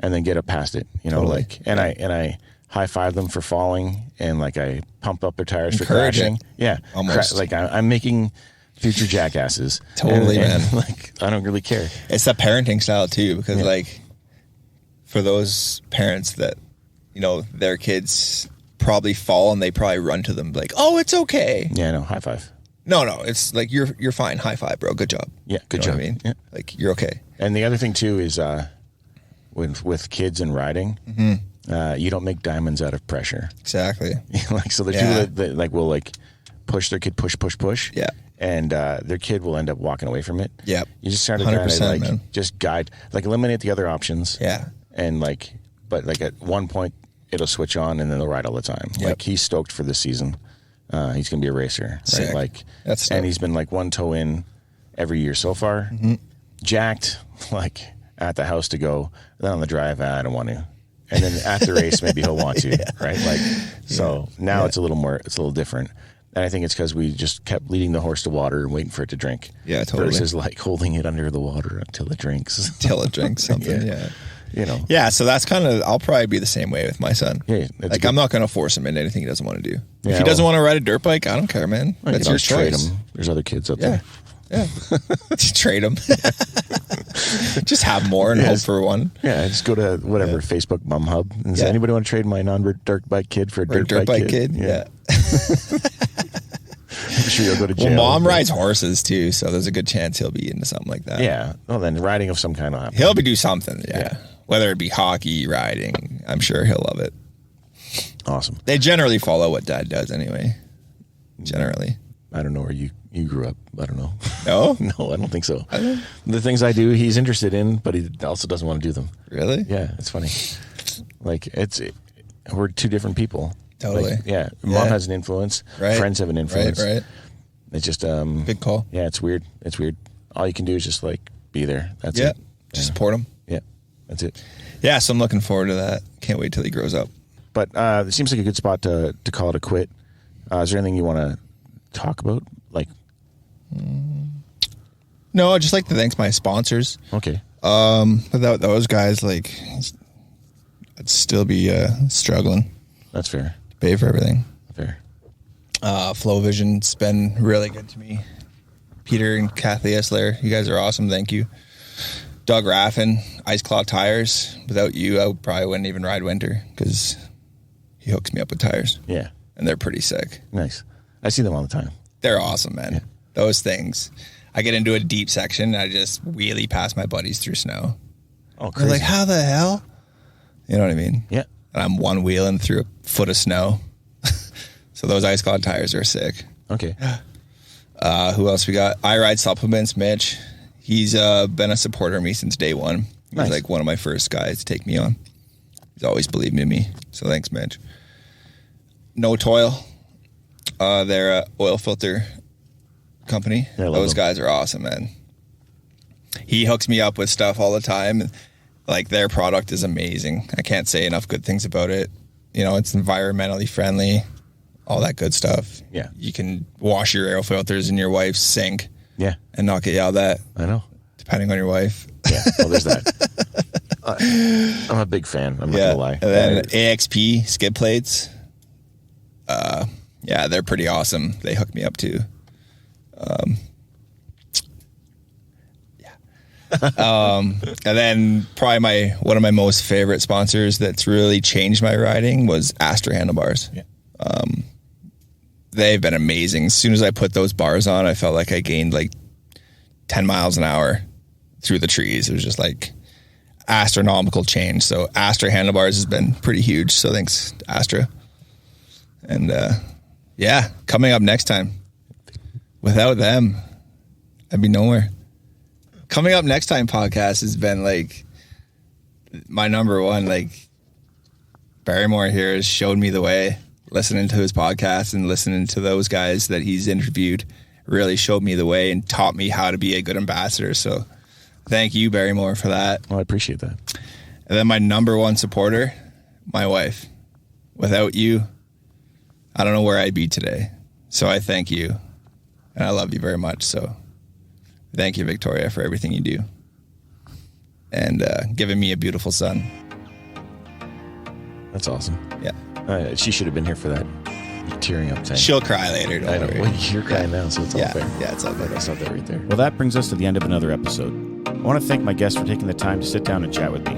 and then get up past it, Totally. like, and I high five them for falling, and like I pump up their tires for Encourage crashing. it. Yeah. Almost. Like I'm making future jackasses. Totally, and, man. Like, I don't really care. It's the parenting style too, because like for those parents that, their kids probably fall and they probably run to them like, oh, it's okay. Yeah, no, high five. No, it's like, you're fine. High five, bro. Good job. Yeah, good You know job. what I mean? Yeah. Like, you're okay. And the other thing too is with kids and riding, you don't make diamonds out of pressure. Exactly. Like, so there's people that like will like push their kid, push. Yeah. And their kid will end up walking away from it. Yeah. You just start to kind of 100%, like man. just guide, like eliminate the other options. Yeah. And like, but like at one point it'll switch on and then they'll ride all the time. Yep. Like, he's stoked for this season. He's gonna be a racer, Sick. right? Like, That's and dope. he's been like one toe in, every year so far. Jacked, like at the house to go. Then on the drive, I don't want to. And then at the race, maybe he'll want to, right? Like, so now it's a little different. And I think it's because we just kept leading the horse to water and waiting for it to drink. Yeah, totally. Versus like holding it under the water until it drinks. Until it drinks something, yeah. You know. Yeah, so that's kind of, I'll probably be the same way with my son. Yeah, like, I'm not going to force him into anything he doesn't want to do. Yeah, if he doesn't want to ride a dirt bike, I don't care, man. That's your choice. Him. There's other kids out there. Yeah. Trade them. Just have more and hope for one. Yeah, just go to whatever Facebook Mum Hub and say, anybody want to trade my non-dirt bike kid for a dirt bike kid? Yeah. I'm sure you'll go to jail. Well, Mom rides horses too, so there's a good chance he'll be into something like that. Yeah. Well, then riding of some kind will happen. He'll be do something. Yeah. Whether it be hockey, riding, I'm sure he'll love it. Awesome. They generally follow what Dad does anyway. Generally. I don't know where you grew up. I don't know. No? No, I don't think so. The things I do, he's interested in, but he also doesn't want to do them. Really? Yeah, it's funny. Like, we're two different people. Totally. Like, Mom has an influence. Right. Friends have an influence. Right. It's just big call. Yeah, it's weird. All you can do is just like be there. That's it. Just support him. Yeah, that's it. Yeah, so I'm looking forward to that. Can't wait till he grows up. But it seems like a good spot to call it a quit. Is there anything you want to talk about? Like, no, I'd just like to thank my sponsors. Okay. Without those guys, like, I'd still be struggling. That's fair. To pay for everything. Fair. Flow Vision's been really good to me. Peter and Kathy Esler, you guys are awesome. Thank you. Doug Raffin, Ice Claw Tires. Without you, I probably wouldn't even ride winter because he hooks me up with tires. Yeah. And they're pretty sick. Nice. I see them all the time. They're awesome, man. Yeah. Those things. I get into a deep section and I just wheelie past my buddies through snow. Oh, crazy. They're like, how the hell? You know what I mean? Yeah. And I'm one wheeling through a foot of snow. So those Ice Claw tires are sick. Okay. Who else we got? I Ride Supplements, Mitch. He's been a supporter of me since day one. He was like one of my first guys to take me on. He's always believed in me. So thanks, Mitch. No Toil. They're an oil filter company. Those guys are awesome, man. He hooks me up with stuff all the time. Like, their product is amazing. I can't say enough good things about it. You know, it's environmentally friendly, all that good stuff. Yeah. You can wash your air filters in your wife's sink. Yeah. And not get yelled at. I know. Depending on your wife. Yeah. Well, there's that. I'm a big fan. I'm not going to lie. And then AXP skid plates. Yeah, they're pretty awesome. They hooked me up too. And then probably one of my most favorite sponsors that's really changed my riding was Astra handlebars. Yeah. They've been amazing. As soon as I put those bars on, I felt like I gained like 10 miles an hour through the trees. It was just like astronomical change. So Astra handlebars has been pretty huge. So thanks, Astra. And coming up next time. Without them, I'd be nowhere. Coming up next time podcast has been like my number one. Like, Barrymore here has showed me the way. Listening to his podcast and listening to those guys that he's interviewed really showed me the way and taught me how to be a good ambassador. So thank you, Barrymore, for that. Well, I appreciate that. And then my number one supporter, my wife. Without you, I don't know where I'd be today. So I thank you. And I love you very much. So thank you, Victoria, for everything you do. And giving me a beautiful son. That's awesome. Yeah. She should have been here for that tearing up time. She'll cry later. I know. Well, you're crying now, so it's all fair. Yeah, it's all fair. That's not that right there. Well, that brings us to the end of another episode. I want to thank my guests for taking the time to sit down and chat with me.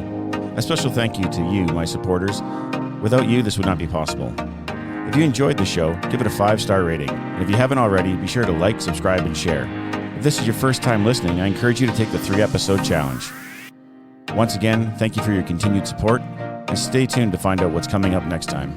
A special thank you to you, my supporters. Without you, this would not be possible. If you enjoyed the show, give it a 5-star rating. And if you haven't already, be sure to like, subscribe, and share. If this is your first time listening, I encourage you to take the 3-episode challenge. Once again, thank you for your continued support, and stay tuned to find out what's coming up next time.